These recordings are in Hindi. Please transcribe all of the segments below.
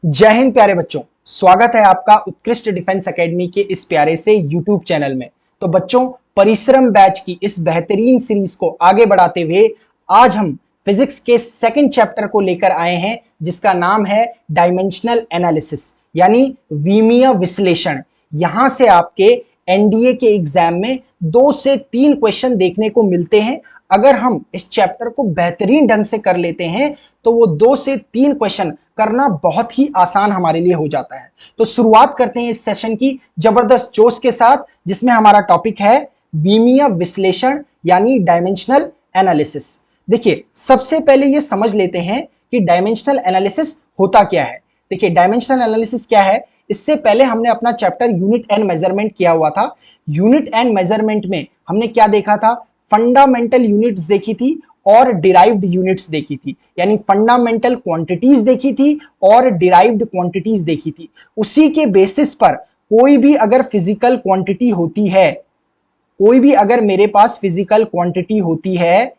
जय हिंद प्यारे बच्चों, स्वागत है आपका उत्कृष्ट डिफेंस एकेडमी के इस प्यारे से यूट्यूब चैनल में। तो बच्चों, परिश्रम बैच की इस बेहतरीन सीरीज को आगे बढ़ाते हुए आज हम फिजिक्स के सेकंड चैप्टर को लेकर आए हैं, जिसका नाम है डायमेंशनल एनालिसिस यानी विमीय विश्लेषण। यहां से आपके एनडीए के एग्जाम में 2 से 3 क्वेश्चन देखने को मिलते हैं। अगर हम इस चैप्टर को बेहतरीन ढंग से कर लेते हैं तो वो 2 से 3 क्वेश्चन करना बहुत ही आसान हमारे लिए हो जाता है। तो शुरुआत करते हैं इस सेशन की जबरदस्त जोश के साथ, जिसमें हमारा टॉपिक है विमीय विश्लेषण यानी डायमेंशनल एनालिसिस। देखिए, सबसे पहले ये समझ लेते हैं कि डायमेंशनल एनालिसिस होता क्या है। देखिए, डायमेंशनल एनालिसिस क्या है, इससे पहले हमने अपना चैप्टर यूनिट एंड मेजरमेंट किया हुआ था। यूनिट एंड मेजरमेंट में हमने क्या देखा था, फंडामेंटल यूनिट्स देखी थी और डिराइव्ड यूनिट्स देखी थी, यानी फंडामेंटल क्वांटिटीज देखी थी और डिराइव्ड क्वांटिटीज देखी थी। उसी के बेसिस पर कोई भी अगर फिजिकल क्वांटिटी होती है, कोई भी अगर मेरे पास फिजिकल क्वांटिटी होती है,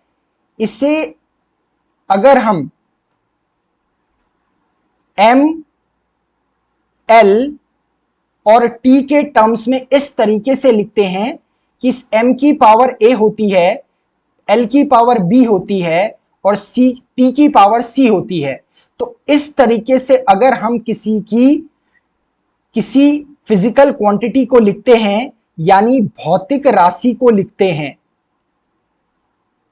इसे अगर हम एम एल और टी के टर्म्स में इस तरीके से लिखते हैं कि एम की पावर ए होती है, एल की पावर बी होती है और सी टी की पावर सी होती है। तो इस तरीके से अगर हम किसी फिजिकल क्वांटिटी को लिखते हैं, यानी भौतिक राशि को लिखते हैं,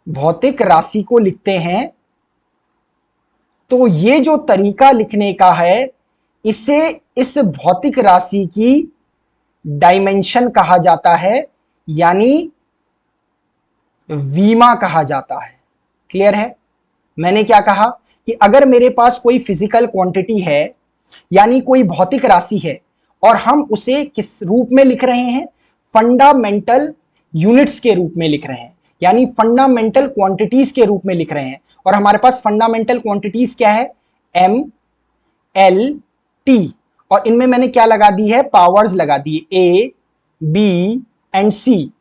भौतिक राशि को लिखते हैं, तो ये जो तरीका लिखने का है, इसे इस भौतिक राशि की डायमेंशन कहा जाता है, यानी वीमा कहा जाता है। क्लियर है? मैंने क्या कहा कि अगर मेरे पास कोई फिजिकल क्वांटिटी है, यानी कोई भौतिक राशि है, और हम उसे किस रूप में लिख रहे हैं, फंडामेंटल यूनिट्स के रूप में लिख रहे हैं, यानी फंडामेंटल क्वांटिटीज के रूप में लिख रहे हैं। और हमारे पास फंडामेंटल क्वांटिटीज क्या है, एम एल टी, और इनमें मैंने क्या लगा दी है, पावर्स लगा दी, ए बी एंड सी।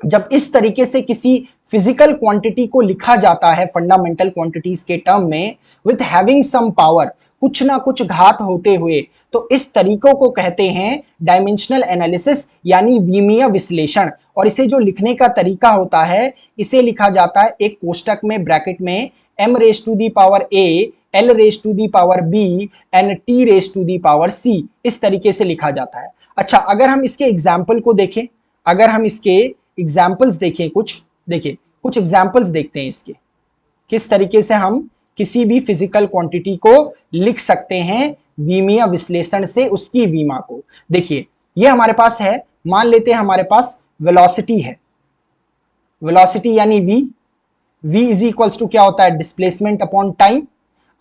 जब इस तरीके से किसी फिजिकल क्वांटिटी को लिखा जाता है फंडामेंटल क्वांटिटीज के टर्म में विथ हैविंग सम पावर, कुछ ना कुछ घात होते हुए, तो इस तरीकों को कहते हैं डायमेंशनल एनालिसिस यानी विमीय विश्लेषण। और इसे जो लिखने का तरीका होता है, इसे लिखा जाता है एक कोष्टक में, ब्रैकेट में, m raise to the power a, l raise to the power b and t raise to the power c, इस तरीके से लिखा जाता है। अच्छा, अगर हम इसके एग्जाम्पल को देखें, अगर हम इसके एग्जाम्पल्स देखें, कुछ एग्जाम्पल्स देखते हैं इसके, किस तरीके से हम किसी भी फिजिकल क्वांटिटी को लिख सकते हैं विमीय विश्लेषण से, उसकी वीमा को। देखिए, ये हमारे पास है, मान लेते हैं हमारे पास वेलोसिटी है, वेलोसिटी यानी v इज इक्वल्स टू क्या होता है, डिस्प्लेसमेंट अपॉन टाइम।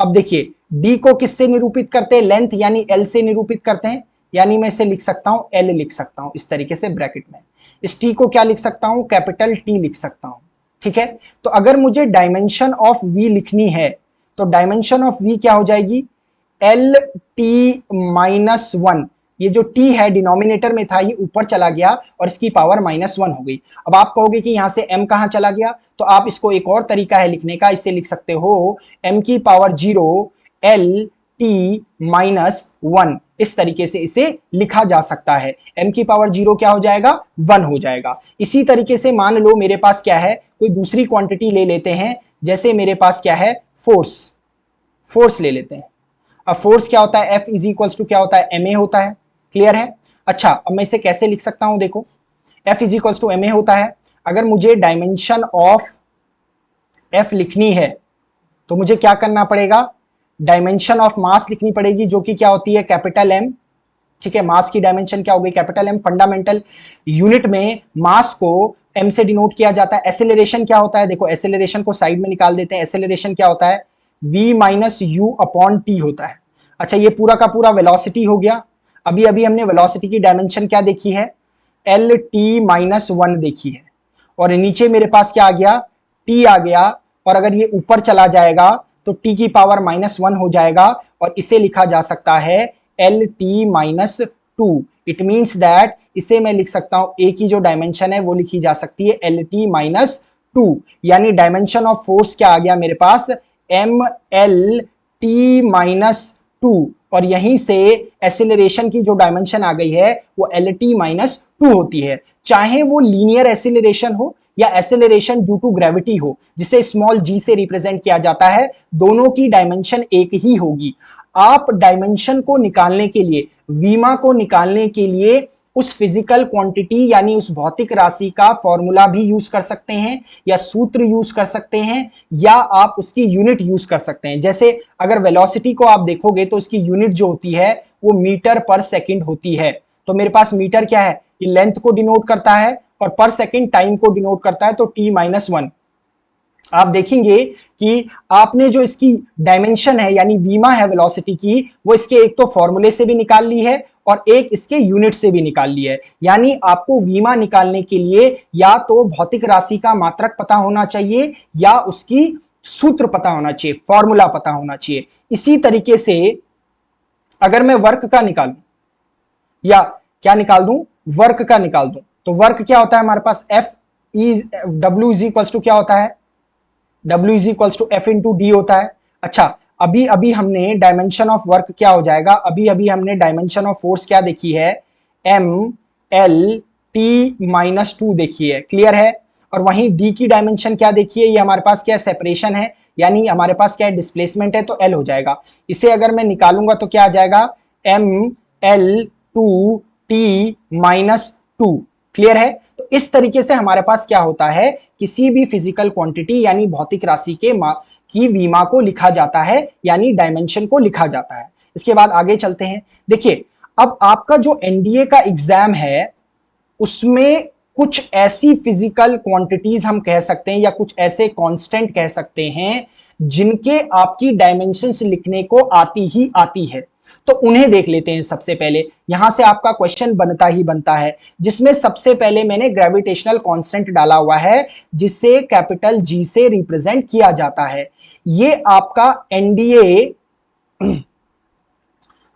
अब देखिए, d को किससे निरूपित करते हैं, लेंथ यानी l से निरूपित करते हैं, यानी मैं इसे लिख सकता हूं, l लिख सकता हूं इस तरीके से ब्रैकेट में। इस t को क्या लिख सकता हूं, कैपिटल T लिख सकता हूं। ठीक है, तो अगर मुझे डायमेंशन ऑफ v लिखनी है, तो डायमेंशन ऑफ v क्या हो जाएगी, एल टी माइनस 1। ये जो t है डिनोमिनेटर में था, ये ऊपर चला गया और इसकी पावर -1 हो गई। अब आप कहोगे कि यहां से m कहां चला गया, तो आप इसको, एक और तरीका है लिखने का, इसे लिख सकते हो m की पावर 0 एल टी माइनस 1, इस तरीके से इसे लिखा जा सकता है। m की पावर 0 क्या हो जाएगा, 1 हो जाएगा। इसी तरीके से मान लो मेरे पास क्या है, कोई दूसरी क्वांटिटी ले लेते हैं, जैसे मेरे पास क्या है, फोर्स ले लेते हैं। अब फोर्स क्या होता है, F इज इक्वल्स टू क्या होता है, ma होता है। क्लियर है? अच्छा, अब मैं इसे कैसे लिख सकता हूं, देखो, F is equals to ma होता है। अगर मुझे डायमेंशन ऑफ F लिखनी है, तो मुझे क्या करना पड़ेगा, डायमेंशन ऑफ मास लिखनी पड़ेगी, जो कि क्या होती है, कैपिटल M। ठीक है, मास की डायमेंशन क्या हो गई, कैपिटल M। फंडामेंटल यूनिट में मास को m से डिनोट किया जाता है। एसेलरेशन क्या होता है, देखो, एसेलरेशन को साइड में निकाल देते हैं। एसेलरेशन क्या होता है, v minus you upon T होता है। अच्छा, ये पूरा का पूरा वेलोसिटी हो गया। अभी अभी हमने वेलोसिटी की डायमेंशन क्या देखी है, एल टी माइनस 1 देखी है, और नीचे मेरे पास क्या आ गया, t आ गया, और अगर ये ऊपर चला जाएगा तो t की पावर -1 हो जाएगा, और इसे लिखा जा सकता है L T minus 2। It means that इसे मैं लिख सकता हूं, a की जो डायमेंशन है वो लिखी जा सकती है एल टी माइनस 2, यानी डायमेंशन ऑफ फोर्स क्या आ गया मेरे पास, एम एल टी माइनस 2 और यहीं से एसिलरेशन की जो डायमेंशन आ गई है वो LT-2 होती है, चाहे वो लीनियर एसिलरेशन हो या एसिलरेशन ड्यू टू ग्रेविटी हो, जिसे स्मॉल g से रिप्रेजेंट किया जाता है, दोनों की डायमेंशन एक ही होगी। आप डायमेंशन को निकालने के लिए, वीमा को निकालने के लिए उस फिजिकल क्वांटिटी यानी उस भौतिक राशि का फॉर्मूला भी यूज कर सकते हैं या सूत्र यूज कर सकते हैं या आप उसकी यूनिट यूज कर सकते हैं। जैसे अगर वेलोसिटी को आप देखोगे तो उसकी यूनिट जो होती है वो मीटर पर सेकंड होती है। तो मेरे पास मीटर क्या है, ये लेंथ को डिनोट करता है और पर सेकंड टाइम को डिनोट करता है, तो t-1। आप देखेंगे कि आपने जो इसकी डायमेंशन है यानी वीमा है वेलोसिटी की, वो इसके एक तो फॉर्मूले से भी निकाल ली है और एक इसके यूनिट से भी निकाल ली है। यानी आपको वीमा निकालने के लिए या तो भौतिक राशि का मात्रक पता होना चाहिए या उसकी सूत्र पता होना चाहिए, फॉर्मूला पता होना चाहिए। इसी तरीके से अगर मैं वर्क का निकालूं या क्या निकाल दूं, वर्क का निकाल दूं, तो वर्क क्या होता है हमारे पास, W इज इक्वल्स टू क्या होता है, W is equals to F into D होता है। अच्छा, अभी अभी हमने डायमेंशन ऑफ वर्क क्या हो जाएगा, अभी अभी हमने डायमेंशन ऑफ फोर्स क्या देखी है, MLT-2 देखी है, क्लियर है। और वहीं D की डायमेंशन क्या देखिए, ये हमारे पास क्या सेपरेशन है, यानी हमारे पास क्या डिस्प्लेसमेंट है, तो L हो जाएगा। इसे अगर मैं निकालूंगा तो क्या आ जाएगा, ML2T-2, क्लियर है। तो इस तरीके से हमारे पास क्या होता है, किसी भी फिजिकल क्वांटिटी यानी भौतिक राशि के की वीमा को लिखा जाता है, यानी डायमेंशन को लिखा जाता है। इसके बाद आगे चलते हैं। देखिए, अब आपका जो एनडीए का एग्जाम है उसमें कुछ ऐसी फिजिकल क्वांटिटीज हम कह सकते हैं या कुछ ऐसे कांस्टेंट कह सकते हैं जिनके आपकी डायमेंशंस लिखने को आती ही आती है। तो उन्हें देख लेते हैं। सबसे पहले यहां से आपका क्वेश्चन बनता ही बनता है, जिसमें सबसे पहले मैंने ग्रेविटेशनल कांस्टेंट डाला हुआ है जिसे कैपिटल जी से रिप्रेजेंट किया जाता है। ये आपका एनडीए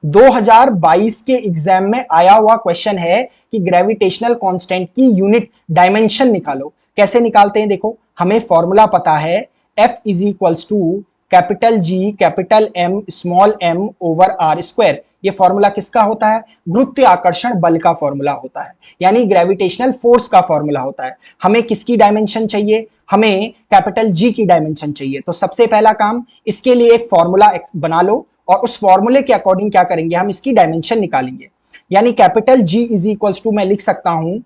2022 के एग्जाम में आया हुआ क्वेश्चन है कि ग्रेविटेशनल कांस्टेंट की यूनिट डायमेंशन निकालो। कैसे निकालते हैं, देखो हमें फॉर्मूला पता है, F is equals to capital G capital M small m over r square. ये फॉर्मूला किसका होता है, गुरुत्वाकर्षण बल का फॉर्मूला होता है, यानी ग्रेविटेशनल फोर्स का फॉर्मूला होता है। हमें किसकी डायमेंशन चाहिए, हमें कैपिटल G की डायमेंशन चाहिए। तो सबसे पहला काम, इसके लिए एक फॉर्मूला बना लो और उस फॉर्मूले के अकॉर्डिंग क्या करेंगे, हम इसकी डायमेंशन निकालेंगे। यानी capital G is equals to मैं लिख सकता हूं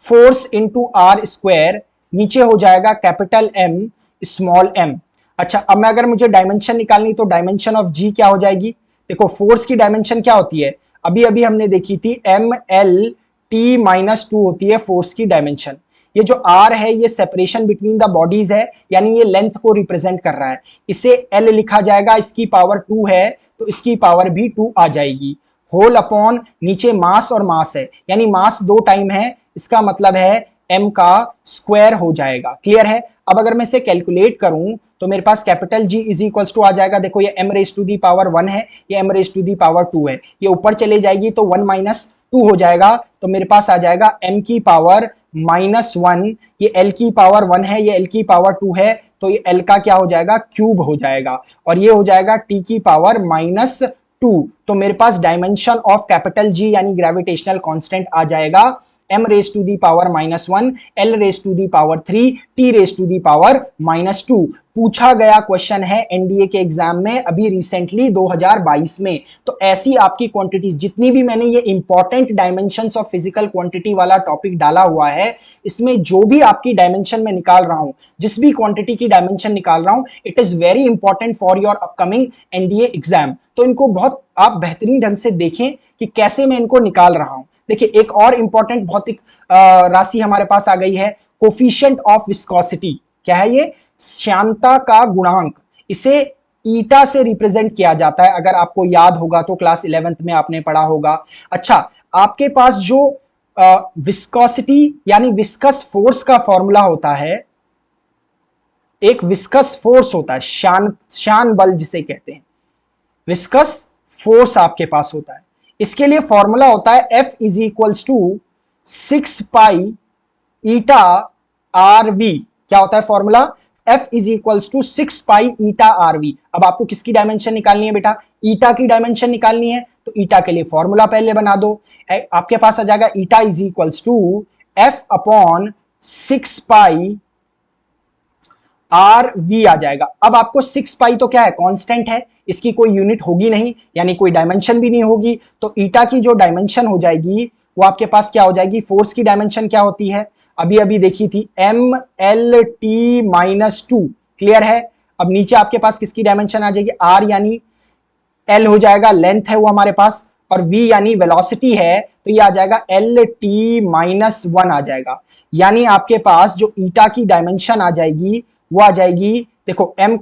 फोर्स इंटू r स्क्वायर, नीचे हो जाएगा कैपिटल M स्मॉल m। अच्छा, अब मैं अगर मुझे डायमेंशन निकालनी तो डायमेंशन ऑफ G क्या हो जाएगी, देखो फोर्स की डायमेंशन क्या होती है, अभी अभी हमने देखी थी MLT-2 होती है फोर्स की डायमेंशन। ये जो R है ये सेपरेशन बिटवीन द बॉडीज है, यानी ये लेंथ को रिप्रेजेंट कर रहा है। इसे L लिखा जाएगा, इसकी पावर 2 है तो इसकी पावर भी 2 आ जाएगी। होल अपॉन नीचे मास और मास है, यानी मास 2 टाइम है, इसका मतलब है m का स्क्वायर हो जाएगा, क्लियर है। अब अगर मैं इसे कैलकुलेट करूं तो मेरे पास capital G is equals to आ जाएगा, देखो ये m raise to the power 1 है, ये m raise to the power 2 है, ये ऊपर चले जाएगी तो 1 माइनस 2 हो जाएगा, तो मेरे पास आ जाएगा m की पावर -1, ये l की पावर 1 है, ये l की पावर 2 है, तो ये l का क्या हो जाएगा, क्यूब हो जाएगा, और ये हो जाएगा t की पावर -2। तो मेरे पास डायमेंशन ऑफ कैपिटल G यानी ग्रेविटेशनल कांस्टेंट आ जाएगा m raise to the power -1, l raise to the power 3, t raise to the power -2। पूछा गया क्वेश्चन है एनडीए के एग्जाम में अभी रिसेंटली 2022 में। तो ऐसी आपकी क्वांटिटीज जितनी भी मैंने ये important dimensions of physical quantity वाला टॉपिक डाला हुआ है, इसमें जो भी आपकी डायमेंशन में निकाल रहा हूं, जिस भी क्वांटिटी की डायमेंशन निकाल रहा हूं, it is very important for your upcoming NDA exam. तो इनको बहुत आप बेहतरीन ढंग से देखें कि कैसे मैं इनको निकाल रहा हूं। देखिए, एक और इंपॉर्टेंट भौतिक राशि हमारे पास आ गई है, कोफिशिएंट ऑफ विस्कोसिटी। क्या है ये, श्यानता का गुणांक। इसे ईटा से रिप्रेजेंट किया जाता है, अगर आपको याद होगा तो क्लास 11th में आपने पढ़ा होगा। अच्छा, आपके पास जो विस्कोसिटी यानी विस्कस फोर्स का फॉर्मूला होता है, एक विस्कस फोर्स होता है, श्यान बल जिसे कहते हैं, विस्कस फोर्स आपके पास होता है। इसके लिए फॉर्मूला होता है F is equals to 6 pi eta R V. क्या होता है formula, F is equals to 6 pi eta R V. अब आपको किसकी डायमेंशन निकालनी है बेटा? ईटा की डायमेंशन निकालनी है, तो ईटा के लिए फॉर्मूला पहले बना दो। आपके पास आ जाएगा eta is equals to F upon 6 pi r v आ जाएगा। अब आपको 6 पाई तो क्या है? कांस्टेंट है, इसकी कोई यूनिट होगी नहीं, यानी कोई डायमेंशन भी नहीं होगी, तो ईटा की जो डायमेंशन हो जाएगी वो आपके पास क्या हो जाएगी? फोर्स की डायमेंशन क्या होती है? अभी अभी देखी थी, M L T minus two. Clear है? अब नीचे आपके पास किसकी डायमेंशन आ जाएगी? आर यानी एल हो जाएगा, लेंथ है वो हमारे पास, और वी यानी वेलोसिटी है, तो ये आ जाएगा एल टी माइनस वन आ जाएगा। यानी आपके पास जो ईटा की डायमेंशन आ जाएगी वो आ जाएगी, देखो एम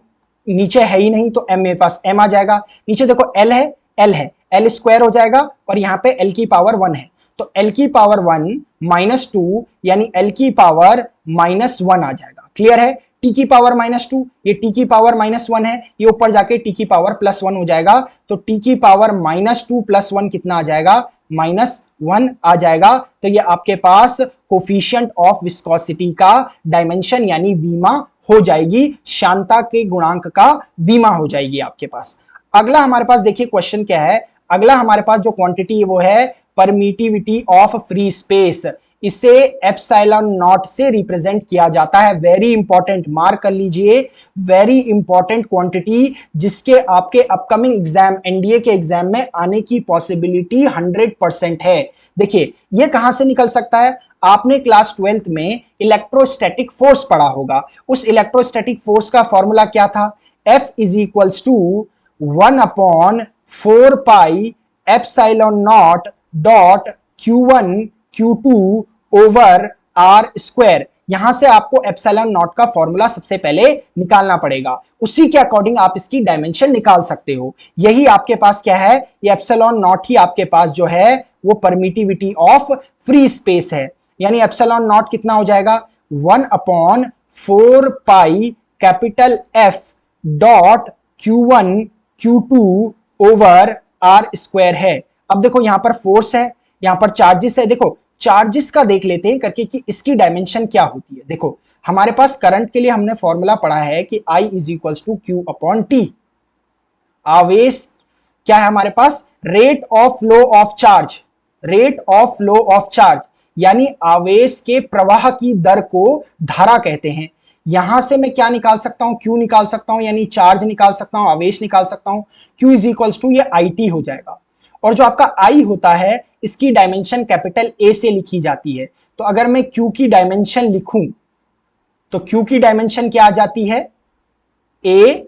नीचे है ही नहीं तो एम मेरे पास एम आ जाएगा, नीचे देखो एल है, एल स्क्वायर हो जाएगा, और यहाँ पे एल की पावर वन है, तो एल की पावर वन माइनस टू यानी एल की पावर माइनस वन आ जाएगा। क्लियर है? टी की पावर माइनस टू, ये टी की पावर माइनस वन है, ये ऊपर जाके टी की पावर प्लस वन हो जाएगा, तो टी की power minus two plus one कितना आ जाएगा? माइनस वन आ जाएगा। तो ये आपके पास कोफिशिएंट ऑफ विस्कोसिटी का डायमेंशन यानी वीमा हो जाएगी, शांता के गुणांक का वीमा हो जाएगी आपके पास। अगला हमारे पास देखिए क्वेश्चन क्या है, अगला हमारे पास जो क्वांटिटी है वो है परमिटिविटी ऑफ फ्री स्पेस। इसे एप्सिलॉन नॉट से रिप्रेजेंट किया जाता है। वेरी इंपॉर्टेंट, मार्क कर लीजिए, वेरी इंपॉर्टेंट क्वांटिटी, जिसके आपके अपकमिंग एग्जाम एनडीए के एग्जाम में आने की पॉसिबिलिटी 100% है। देखिए ये कहां से निकल सकता है? आपने क्लास 12th में इलेक्ट्रोस्टैटिक फोर्स पढ़ा होगा, उस इलेक्ट्रोस्टैटिक फोर्स का फॉर्मूला क्या था? F is equals to 1 upon 4 pi epsilon naught dot Q1 Q2 over R square. यहां से आपको एप्सिलॉन नॉट का फॉर्मूला सबसे पहले निकालना पड़ेगा, उसी के अकॉर्डिंग आप इसकी डायमेंशन निकाल सकते हो। यही आपके पास क्या है? ये एप्सिलॉन नॉट ही आपके पास जो है वो परमिटिविटी ऑफ फ्री स्पेस है। यानी एप्सिलॉन नॉट कितना हो जाएगा? 1 upon 4 pi capital F dot Q1 Q2 over R square है। अब देखो यहां पर फोर्स है, यहां पर चार्जेस है, देखो चार्जेस का देख लेते हैं करके कि इसकी डायमेंशन क्या होती है। देखो हमारे पास करंट के लिए हमने फॉर्मूला पढ़ा है कि I is equals to q upon t. आवेश क्या है हमारे पास? Rate of flow of charge, rate of flow of charge यानी आवेश के प्रवाह की दर को धारा कहते हैं। यहां से मैं क्या निकाल सकता हूं? क्यू निकाल सकता हूं, यानी चार्ज निकाल सकता हूं, आवेश निकाल सकता हूं। क्यू इज इक्वल्स टू ये आई टी हो जाएगा, और जो आपका आई होता है इसकी डायमेंशन कैपिटल ए से लिखी जाती है। तो अगर मैं क्यू की डायमेंशन लिखूं तो क्यू की डायमेंशन क्या आ जाती है? ए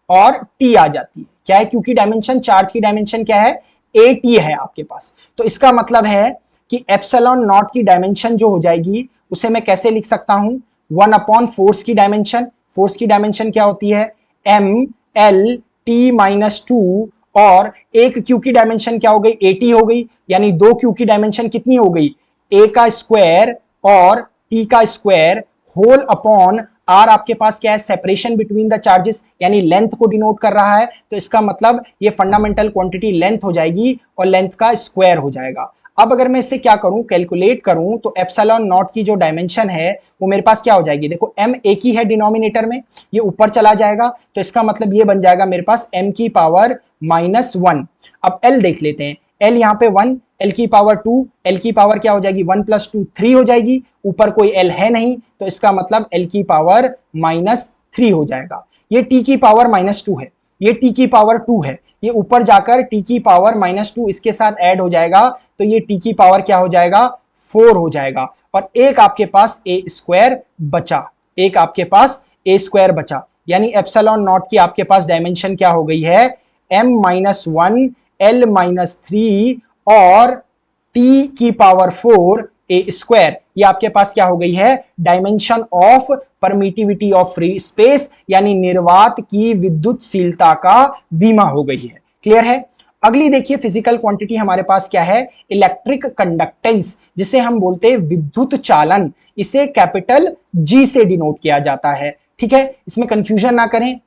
और टी आ जाती है। क्या है क्यू की डायमेंशन? चार्ज की डायमेंशन क्या है? ए टी है आपके पास। तो इसका मतलब है कि एप्सिलॉन नॉट की डायमेंशन जो हो जाएगी उसे मैं कैसे लिख सकता हूं? 1 अपॉन फोर्स की डायमेंशन, फोर्स की डायमेंशन क्या होती है? M L T minus two, और एक क्यू की डायमेंशन क्या हो गई? ए टी हो गई, यानी दो क्यू की डायमेंशन कितनी हो गई? ए का स्क्वायर और टी का स्क्वायर होल अपॉन आर। आपके पास क्या है? सेपरेशन बिटवीन द चार्जेस, यानी लेंथ को डिनोट कर रहा है, तो इसका मतलब ये फंडामेंटल क्वांटिटी लेंथ हो जाएगी और लेंथ का स्क्वायर हो जाएगा। अब अगर मैं इसे क्या करूं? कैलकुलेट करूं, तो एप्सिलॉन नॉट की जो डायमेंशन है वो मेरे पास क्या हो जाएगी? देखो m एक ही है डिनोमिनेटर में, ये ऊपर चला जाएगा, तो इसका मतलब ये बन जाएगा मेरे पास m की पावर माइनस वन। अब l देख लेते हैं, l यहाँ पे 1, l की पावर 2, l की पावर क्या हो जाएगी? 1 प्लस 2 3 हो जाएगी, ऊपर कोई l है नहीं, तो इसका मतलब l की पावर माइनस 3 हो जाएगा। ये t की पावर माइनस 2 है, ये t की पावर 2 है, ये ऊपर जाकर t की पावर माइनस 2 इसके साथ ऐड हो जाएगा, तो ये t की पावर क्या हो जाएगा? 4 हो जाएगा। और एक आपके पास a स्क्वायर बचा, एक आपके पास a स्क्वायर बचा, यानी एप्सिलॉन नॉट की आपके पास डायमेंशन क्या हो गई है? m minus one, l minus three और t की पावर 4 ए स्क्वायर। ये आपके पास क्या हो गई है? Dimension of permittivity of free space, यानी निर्वात की विद्युतशीलता का बीमा हो गई है। क्लियर है? अगली देखिए फिजिकल क्वांटिटी हमारे पास क्या है? इलेक्ट्रिक कंडक्टेंस, जिसे हम बोलते हैं विद्युत चालन, इसे कैपिटल जी से डिनोट किया जाता है। ठीक है, इसमें कंफ्यूजन ना करें,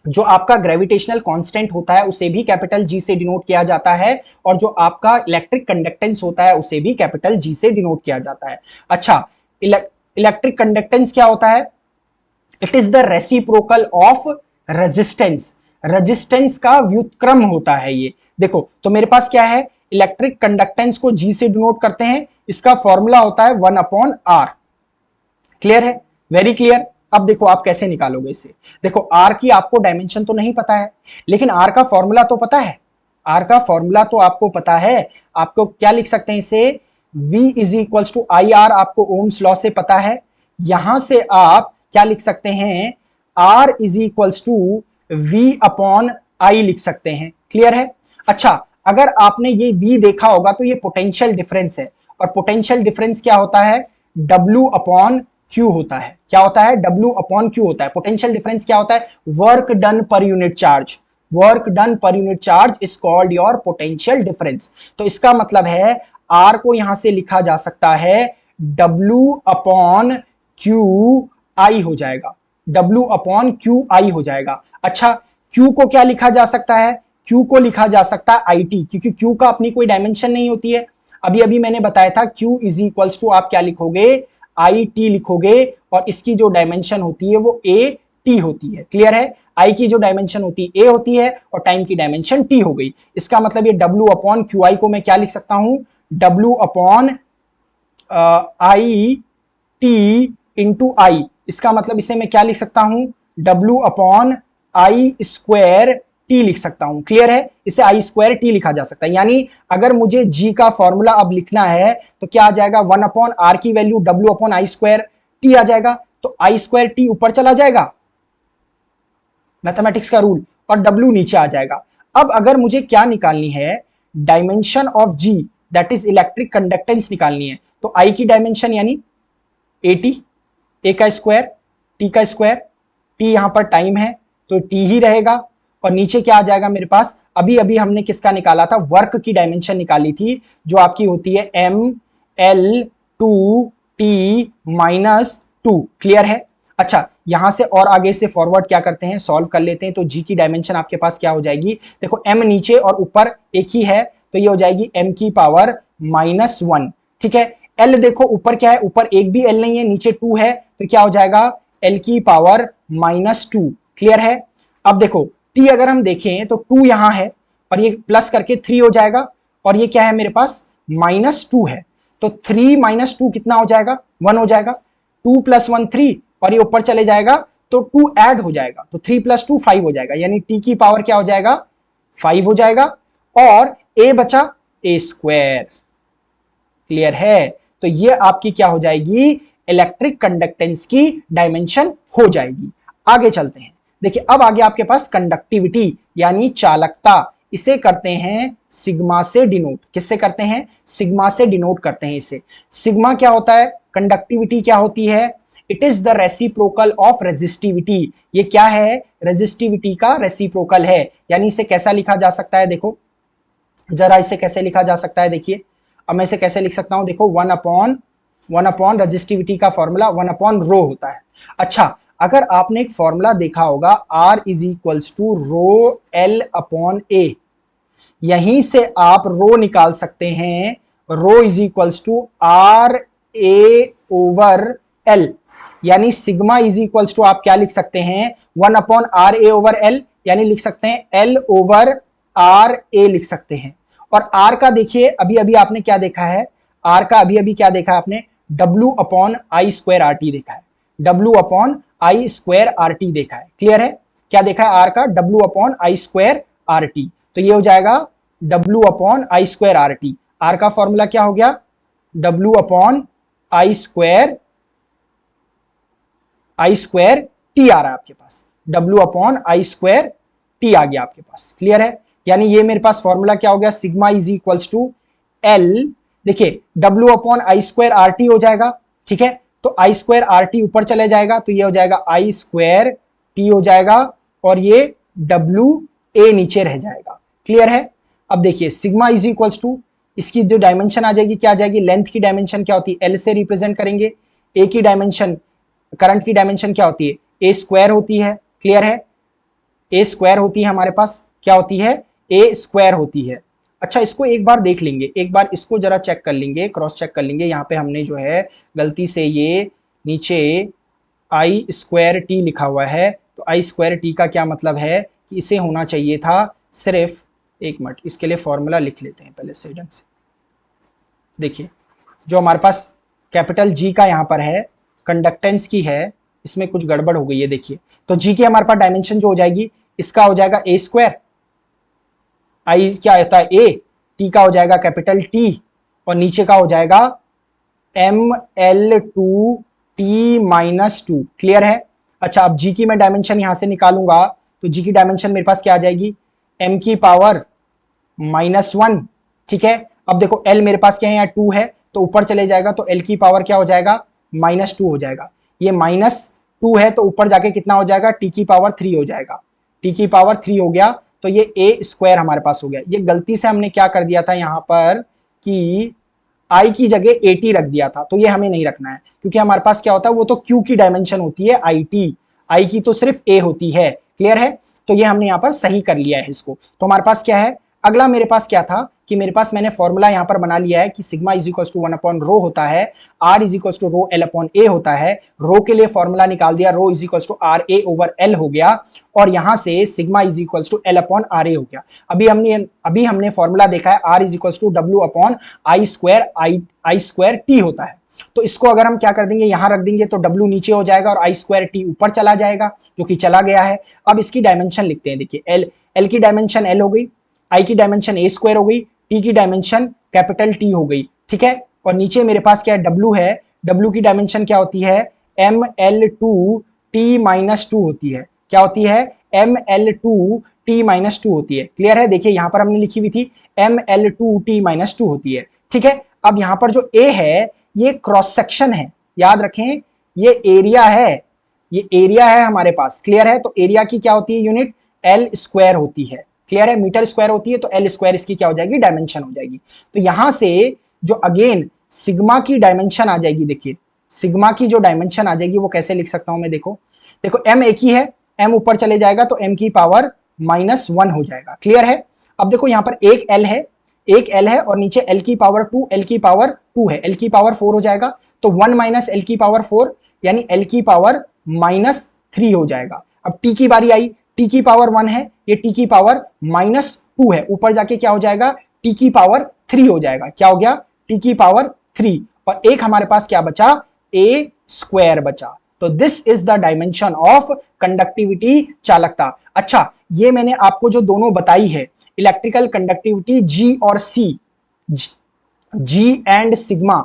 जो आपका ग्रेविटेशनल कांस्टेंट होता है उसे भी कैपिटल जी से डिनोट किया जाता है, और जो आपका इलेक्ट्रिक कंडक्टेंस होता है उसे भी कैपिटल जी से डिनोट किया जाता है। अच्छा, इलेक्ट्रिक कंडक्टेंस क्या होता है? It is the reciprocal of resistance. Resistance का व्युत्क्रम होता है ये। देखो तो मेरे पास क्या है, इलेक्ट्रिक कंडक्टेंस को G से डिनोट करते हैं, इसका फॉर्मूला होता है 1/R। क्लियर है, वेरी क्लियर। अब देखो आप कैसे निकालोगे इसे। देखो R की आपको डायमेंशन तो नहीं पता है, लेकिन R का फॉर्मूला तो पता है। R का फॉर्मूला तो आपको पता है। आपको क्या लिख सकते हैं इसे, V is equal to IR, आपको ओम्स लॉ से पता है। यहां से आप क्या लिख सकते हैं, R is equal to V/I लिख सकते हैं। क्लियर है। अच्छा, अगर आपने ये V देखा होगा तो ये पोटेंशियल डिफरेंस है, और पोटेंशियल डिफरेंस क्या होता है, W/Q होता है। क्या होता है, W/Q होता है। पोटेंशियल डिफरेंस क्या होता है, work done per unit charge. Work done per unit charge is called your potential difference. तो इसका मतलब है R को यहां से लिखा जा सकता है W/QI हो जाएगा, W/QI हो जाएगा। अच्छा, Q को क्या लिखा जा सकता है, Q को लिखा जा सकता है IT, क्योंकि Q का अपनी कोई डायमेंशन नहीं होती है। अभी अभी मैंने बताया था Q इज इक्वल्स टू आप क्या लिखोगे, IT लिखोगे, और इसकी जो डायमेंशन होती है वो AT होती है। क्लियर है, I की जो डायमेंशन होती है A होती है, और टाइम की डायमेंशन T हो गई। इसका मतलब ये W/QI को मैं क्या लिख सकता हूं, W/I इंटू I। इसका मतलब इसे मैं क्या लिख सकता हूं, W/I² T लिख सकता हूं। क्लियर है, इसे I² T लिखा जा सकता है। यानी अगर मुझे G का फॉर्मूला अब लिखना है तो क्या आ जाएगा, 1/R की वैल्यू W/I² आ जाएगा। तो I² ऊपर चला जाएगा, मैथमेटिक्स का रूल, और W नीचे आ जाएगा। अब अगर मुझे क्या निकालनी है, dimension of G, that is electric conductance निकालनी है, तो I की डायमेंशन यानी AT, A का स्क्वायर, T का स्क्वायर, T यहां पर टाइम है तो T ही रहेगा, और नीचे क्या आ जाएगा मेरे पास, अभी अभी हमने किसका निकाला था, वर्क की डायमेंशन निकाली थी, जो आपकी होती है ML2T-2। क्लियर है। अच्छा, यहां से और आगे से फॉरवर्ड क्या करते हैं, सॉल्व कर लेते हैं। तो G की डायमेंशन आपके पास क्या हो जाएगी, देखो M नीचे और ऊपर एक ही है, तो ये हो जाएगी M⁻⁻1। ठीक है। L देखो ऊपर क्या है, ऊपर एक भी L नहीं है, नीचे 2 है, तो क्या हो जाएगा L⁻⁻2। क्लियर है। अब देखो T अगर हम देखें तो 2 यहां है, और ये प्लस करके 3 हो जाएगा, और ये क्या है मेरे पास, -2 है, तो 3 - 2 कितना हो जाएगा, 1 हो जाएगा। 2 + 1 3, और ये ऊपर चले जाएगा तो 2 ऐड हो जाएगा, तो 3 + 2 5 हो जाएगा, यानी T की पावर क्या हो जाएगा, 5 हो जाएगा, और A बचा A²। क्लियर है। तो ये आपकी क्या हो जाएगी, इलेक्ट्रिक कंडक्टेंस की डायमेंशन हो जाएगी। आगे चलते हैं। देखिए अब आगे आपके पास कंडक्टिविटी यानी चालकता, इसे करते हैं सिग्मा से डिनोट। किससे करते हैं, सिग्मा से डिनोट करते हैं इसे। सिग्मा क्या होता है, कंडक्टिविटी क्या होती है, it is the reciprocal of resistivity. ये क्या है, रेजिस्टिविटी का रेसिप्रोकल है। यानी इसे कैसा लिखा जा सकता है, देखो जरा इसे कैसे लिखा जा सकता है, देखिए अब मैं इसे कैसे लिख सकता हूं, देखो 1/1 रेजिस्टिविटी का फॉर्मूला 1/ρ होता है। अच्छा, अगर आपने एक फॉर्मूला देखा होगा R is equals to ρL/A, यहीं से आप रो निकाल सकते हैं, रो इज इक्वल्स टू RA/L, यानी सिग्मा इज इक्वल्स टू आप क्या लिख सकते हैं, 1/RA/L, यानी लिख सकते हैं L/RA लिख सकते हैं। और R का देखिए अभी अभी आपने क्या देखा है, R का अभी अभी क्या देखा आपने, W/I²RT देखा है, W/I²RT देखा है। क्लियर है, क्या देखा है R का, W/I²RT, तो ये हो जाएगा W/I²RT। R का फॉर्मूला क्या हो गया, W/I²T आ रहा है आपके पास, W/I²T आ गया आपके पास। क्लियर है, यानी ये मेरे पास फॉर्मूला क्या हो गया, sigma is equals to L, देखिए W/I²RT हो जाएगा। ठीक है, तो I²RT ऊपर चले जाएगा, तो ये हो जाएगा I²T हो जाएगा, और ये WA नीचे रह जाएगा। क्लियर है। अब देखिए सिग्मा इज इक्वल्स टू, इसकी जो डायमेंशन आ जाएगी क्या आ जाएगी, लेंथ की डायमेंशन क्या होती है, L से रिप्रेजेंट करेंगे। A की डायमेंशन, करंट की डायमेंशन क्या होती है, A² होती है। क्लियर है, A² होती है हमारे पास, क्या होती है, A² होती है। अच्छा, इसको एक बार देख लेंगे, एक बार इसको जरा चेक कर लेंगे, क्रॉस चेक कर लेंगे। यहाँ पे हमने जो है गलती से ये नीचे आई स्क्वायर टी लिखा हुआ है, तो आई स्क्वायर टी का क्या मतलब है कि इसे होना चाहिए था सिर्फ, एक मिनट इसके लिए फॉर्मूला लिख लेते हैं पहले से ढंग से। देखिए जो हमारे पास कैपिटल जी का यहाँ पर है, कंडक्टेंस की है, इसमें कुछ गड़बड़ हो गई है देखिए। तो जी की हमारे पास डायमेंशन जो हो जाएगी, इसका हो जाएगा ए स्क्वायर, आई क्या होता है ए, टी का हो जाएगा कैपिटल टी, और नीचे का हो जाएगा ml2t-2। क्लियर है? अच्छा अब जी की मैं डायमेंशन यहां से निकालूंगा, तो जी की डायमेंशन मेरे पास क्या आ जाएगी, m की पावर -1। ठीक है, अब देखो l मेरे पास क्या है, यहाँ 2 है, तो ऊपर चले जाएगा तो l की पावर क्या हो जाएगा, -2 हो जाएगा। ये -2 है तो ऊपर जाके कितना हो जाएगा, t की पावर 3 हो जाएगा। t की पावर 3 हो गया तो ये a स्क्वायर हमारे पास हो गया। ये गलती से हमने क्या कर दिया था यहाँ पर कि आई की जगह एटी रख दिया था, तो ये हमें नहीं रखना है, क्योंकि हमारे पास क्या होता है, वो तो क्यू की डायमेंशन होती है आई टी, आई की तो सिर्फ ए होती है। क्लियर है? तो ये हमने यहाँ पर सही कर लिया है इसको। तो हमारे पास क्या है, अगला मेरे पास क्या था कि मेरे पास मैंने फॉर्मूला यहाँ पर बना लिया है कि सिग्मा इज इक्वल टू 1/रो होता है, R is equal to rho L/A होता है। रो के लिए फॉर्मूला निकाल दिया, रो इज इक्वल टू RA/L हो गया, और यहां से sigma is equal to L/RA हो गया। अभी हमने फॉर्मूला देखा है R is equal to W/I T होता है। तो इसको अगर हम क्या कर देंगे, यहां रख देंगे तो W नीचे हो जाएगा और I2T ऊपर चला जाएगा, जो कि चला गया है। अब इसकी डायमेंशन लिखते हैं, देखिए L की डायमेंशन L हो गई, I की डायमेंशन A स्क्वायर हो गई, T की डायमेंशन कैपिटल T हो गई। ठीक है, और नीचे मेरे पास क्या है, W है, W की डायमेंशन क्या होती है, ML2T-2 होती है। क्या होती है, ML2T-2 होती है। क्लियर है? देखिए यहां पर हमने लिखी हुई थी ML2T-2 होती है। ठीक है, अब यहां पर जो A है ये क्रॉस सेक्शन है, याद रखें ये एरिया है, ये एरिया है हमारे पास। क्लियर है? तो एरिया की क्या होती है यूनिट, L स्क्वायर होती है। क्लियर है? मीटर स्क्वायर होती है, तो L स्क्वायर इसकी क्या हो जाएगी, डायमेंशन हो जाएगी। तो यहां से जो अगेन सिग्मा की डायमेंशन आ जाएगी, देखिए सिग्मा की जो डायमेंशन आ जाएगी वो कैसे लिख सकता हूं मैं, देखो m एक ही है, m ऊपर चले जाएगा तो m की पावर -1 हो जाएगा। क्लियर है? अब देखो यहां पर एक l है और नीचे l की पावर 2, l की पावर 2 है, l की पावर 4 हो जाएगा, तो 1 माइनस l की पावर 4 यानी l की पावर -3 हो जाएगा। अब t की बारी आई, t की पावर 1 है, ये t की पावर -2 है, ऊपर जाके क्या हो जाएगा, t की पावर 3 हो जाएगा। क्या हो गया, t की पावर 3, और एक हमारे पास क्या बचा, a स्क्वायर बचा। तो this is the dimension of conductivity, चालकता। अच्छा ये मैंने आपको जो दोनों बताई है, इलेक्ट्रिकल कंडक्टिविटी G और C, G एंड सिग्मा,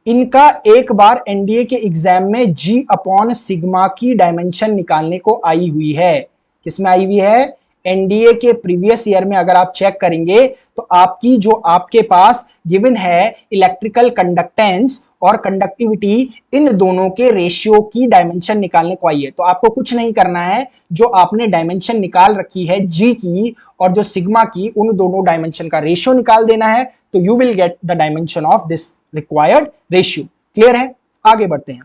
इनका एक बार एनडीए के एग्जाम में G/सिग्मा की डायमेंशन निकालने को आई हुई है। किसमें आई हुई है, एनडीए के प्रीवियस ईयर में अगर आप चेक करेंगे तो आपकी जो आपके पास गिवन है इलेक्ट्रिकल कंडक्टेंस और कंडक्टिविटी, इन दोनों के रेशियो की डायमेंशन निकालने को आई है। तो आपको कुछ नहीं करना है, जो आपने डायमेंशन निकाल रखी है जी की और जो सिग्मा की, उन दोनों डायमेंशन का रेशियो निकाल देना है, तो you will get the dimension of this required ratio. Clear है? आगे बढ़ते हैं।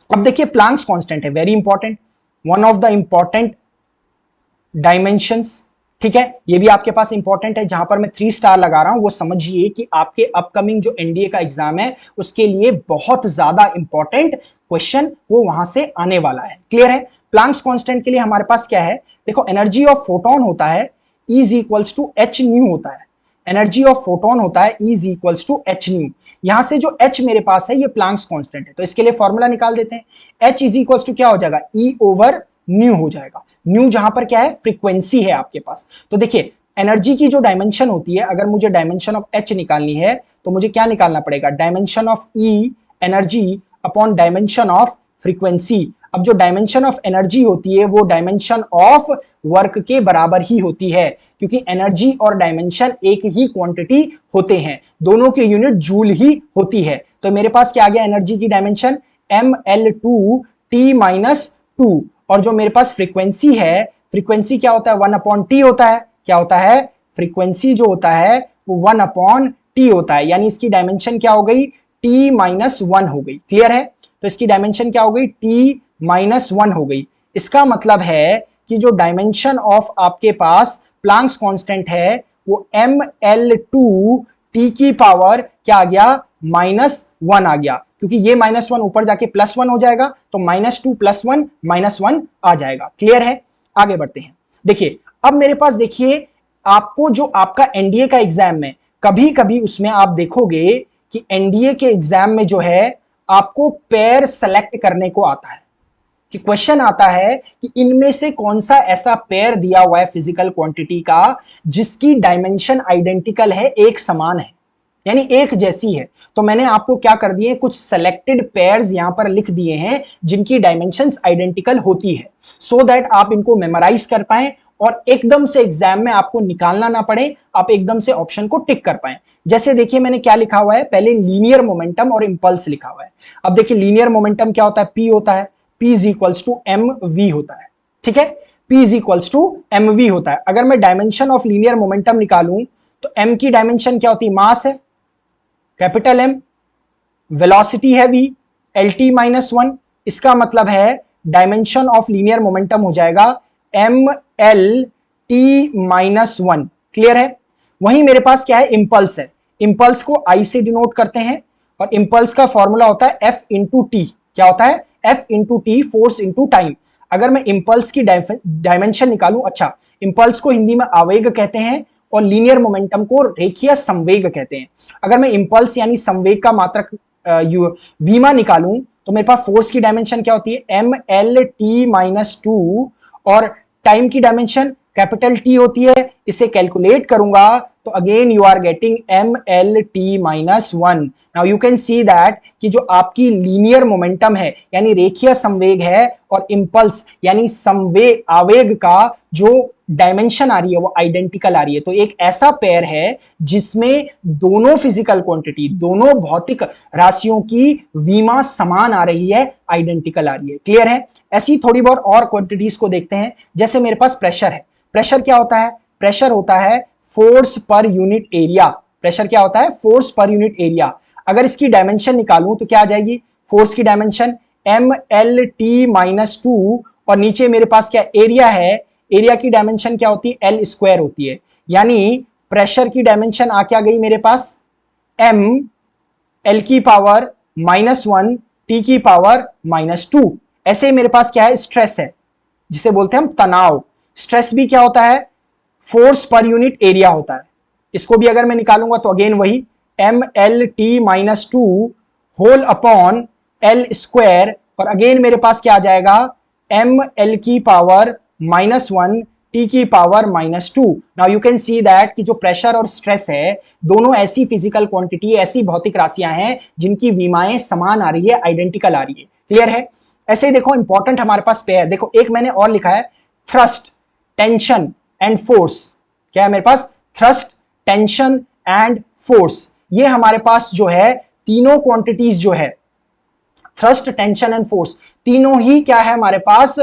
अब देखिए प्लैंक्स कांस्टेंट है, very important, one of the important dimensions. ठीक है, ये भी आपके पास इंपॉर्टेंट है, जहां पर मैं 3 स्टार लगा रहा हूं वो समझिए कि आपके अपकमिंग जो एनडीए का एग्जाम है उसके लिए बहुत ज्यादा इंपॉर्टेंट क्वेश्चन वो वहां से आने वाला है। क्लियर है? प्लैंक्स कांस्टेंट के लिए हमारे पास क्या है, देखो एनर्जी ऑफ फोटोन होता है E is equals to H nu होता है, एनर्जी ऑफ फोटोन होता है E is equals to H nu. यहां से जो H मेरे पास है ये प्लैंक्स कांस्टेंट है, तो इसके लिए फॉर्मूला निकाल देते हैं। H इज इक्वल्स टू क्या हो जाएगा, E/न्यू हो जाएगा। न्यू जहां पर क्या है, फ्रीक्वेंसी है आपके पास। तो देखिए एनर्जी की जो डायमेंशन होती है, अगर मुझे डायमेंशन ऑफ H निकालनी है तो मुझे क्या निकालना पड़ेगा, dimension of E energy upon dimension of frequency. अब जो डायमेंशन ऑफ एनर्जी होती है वो डायमेंशन ऑफ वर्क के बराबर ही होती है, क्योंकि एनर्जी और डायमेंशन एक ही क्वांटिटी होते हैं, दोनों की यूनिट जूल ही होती है। तो मेरे पास क्या आ गया, एनर्जी की डायमेंशन ML2T-2, और जो मेरे पास फ्रीक्वेंसी है, फ्रीक्वेंसी क्या होता है, 1/T होता है। क्या होता है, फ्रीक्वेंसी जो होता है वो 1/T होता है, यानी इसकी डायमेंशन क्या हो गई, T-1 हो गई। क्लियर है? तो इसकी डायमेंशन क्या हो गई, T-1 हो गई। इसका मतलब है कि जो डायमेंशन ऑफ आपके पास प्लैंक्स कांस्टेंट है वो ML2T की पावर क्या आ गया, -1 आ गया, क्योंकि ये -1 ऊपर जाके +1 हो जाएगा, तो -2 + 1 -1 आ जाएगा। क्लियर है? आगे बढ़ते हैं। देखिए अब मेरे पास, देखिए आपको जो आपका एनडीए का एग्जाम में कभी कभी उसमें आप देखोगे कि एनडीए के एग्जाम में जो है आपको पेयर सेलेक्ट करने को आता है, कि क्वेश्चन आता है कि इनमें से कौन सा ऐसा पेयर दिया हुआ है फिजिकल क्वांटिटी का जिसकी डायमेंशन आइडेंटिकल है, एक समान है, यानी एक जैसी है। तो मैंने आपको क्या कर दिए, कुछ सेलेक्टेड पेयर्स यहां पर लिख दिए हैं जिनकी डायमेंशंस आइडेंटिकल होती है, सो दैट आप इनको मेमोराइज कर पाएं और एकदम से एग्जाम में आपको निकालना ना पड़े, आप एकदम से ऑप्शन को टिक कर पाएं। जैसे देखिए मैंने क्या लिखा हुआ है, पहले लीनियर मोमेंटम और इंपल्स लिखा हुआ है। अब देखिए लीनियर मोमेंटम क्या होता है, पी होता है, P is equals to M V होता है, ठीक है, P is equals to M V होता है। अगर मैं डायमेंशन ऑफ लीनियर मोमेंटम निकालूं तो m की डायमेंशन क्या होती है, मास है कैपिटल M, वेलोसिटी है v, LT -1, इसका मतलब है डायमेंशन ऑफ लीनियर मोमेंटम हो जाएगा MLT -1। क्लियर है? वहीं मेरे पास क्या है, इंपल्स है, इंपल्स को I से डिनोट करते हैं और इंपल्स का फॉर्मूला होता है F इंटू टी। क्या होता है, F into T, force into time. अगर मैं इंपल्स की डायमेंशन निकालूं, अच्छा इंपल्स को हिंदी में आवेग कहते हैं और लीनियर मोमेंटम को रेखीय संवेग कहते हैं। अगर मैं इंपल्स यानी संवेग का मात्रक वीमा निकालूं तो मेरे पास फोर्स की डायमेंशन क्या होती है, MLT -2 और टाइम की डायमेंशन कैपिटल T होती है। इसे कैलकुलेट करूंगा तो again you are getting MLT -1। Now you can see that कि जो आपकी लीनियर मोमेंटम है यानी रेखीय संवेग है और इंपल्स यानी संवेग आवेग का जो डायमेंशन आ रही है वो आइडेंटिकल आ रही है। तो एक ऐसा पेयर है जिसमें दोनों फिजिकल क्वांटिटी, दोनों भौतिक राशियों की वीमा समान आ रही है, आइडेंटिकल आ रही है। क्लियर है? ऐसी थोड़ी बहुत और क्वांटिटीज को देखते हैं। जैसे मेरे पास प्रेशर है, प्रेशर क्या होता है, प्रेशर होता है force per unit area. Pressure क्या होता है, फोर्स पर यूनिट एरिया। अगर इसकी डायमेंशन निकालूं तो क्या आ जाएगी, फोर्स की डायमेंशन MLT -2 और नीचे मेरे पास क्या एरिया है, एरिया की डायमेंशन क्या होती है, L स्क्वायर होती है। यानी प्रेशर की डायमेंशन आ क्या गई मेरे पास, M L की पावर -1 T की पावर -2। ऐसे मेरे पास क्या है, स्ट्रेस है जिसे बोलते हैं हम तनाव। स्ट्रेस भी क्या होता है, फोर्स पर यूनिट एरिया होता है। इसको भी अगर मैं निकालूंगा तो अगेन वही MLT -2 whole upon L square और अगेन मेरे पास क्या आ जाएगा, ML की पावर -1 T की power -2। Now you can see that कि जो प्रेशर और स्ट्रेस है दोनों ऐसी फिजिकल क्वांटिटी, ऐसी भौतिक राशियां हैं जिनकी विमाएं समान आ रही है, आइडेंटिकल आ रही है। क्लियर है? ऐसे ही देखो इंपॉर्टेंट हमारे पास पेयर, देखो एक मैंने और लिखा है थ्रस्ट, टेंशन एंड फोर्स। क्या है मेरे पास, थ्रस्ट, टेंशन एंड फोर्स। ये हमारे पास जो है तीनों क्वांटिटीज जो है, थ्रस्ट, टेंशन एंड फोर्स, तीनों ही क्या है हमारे पास,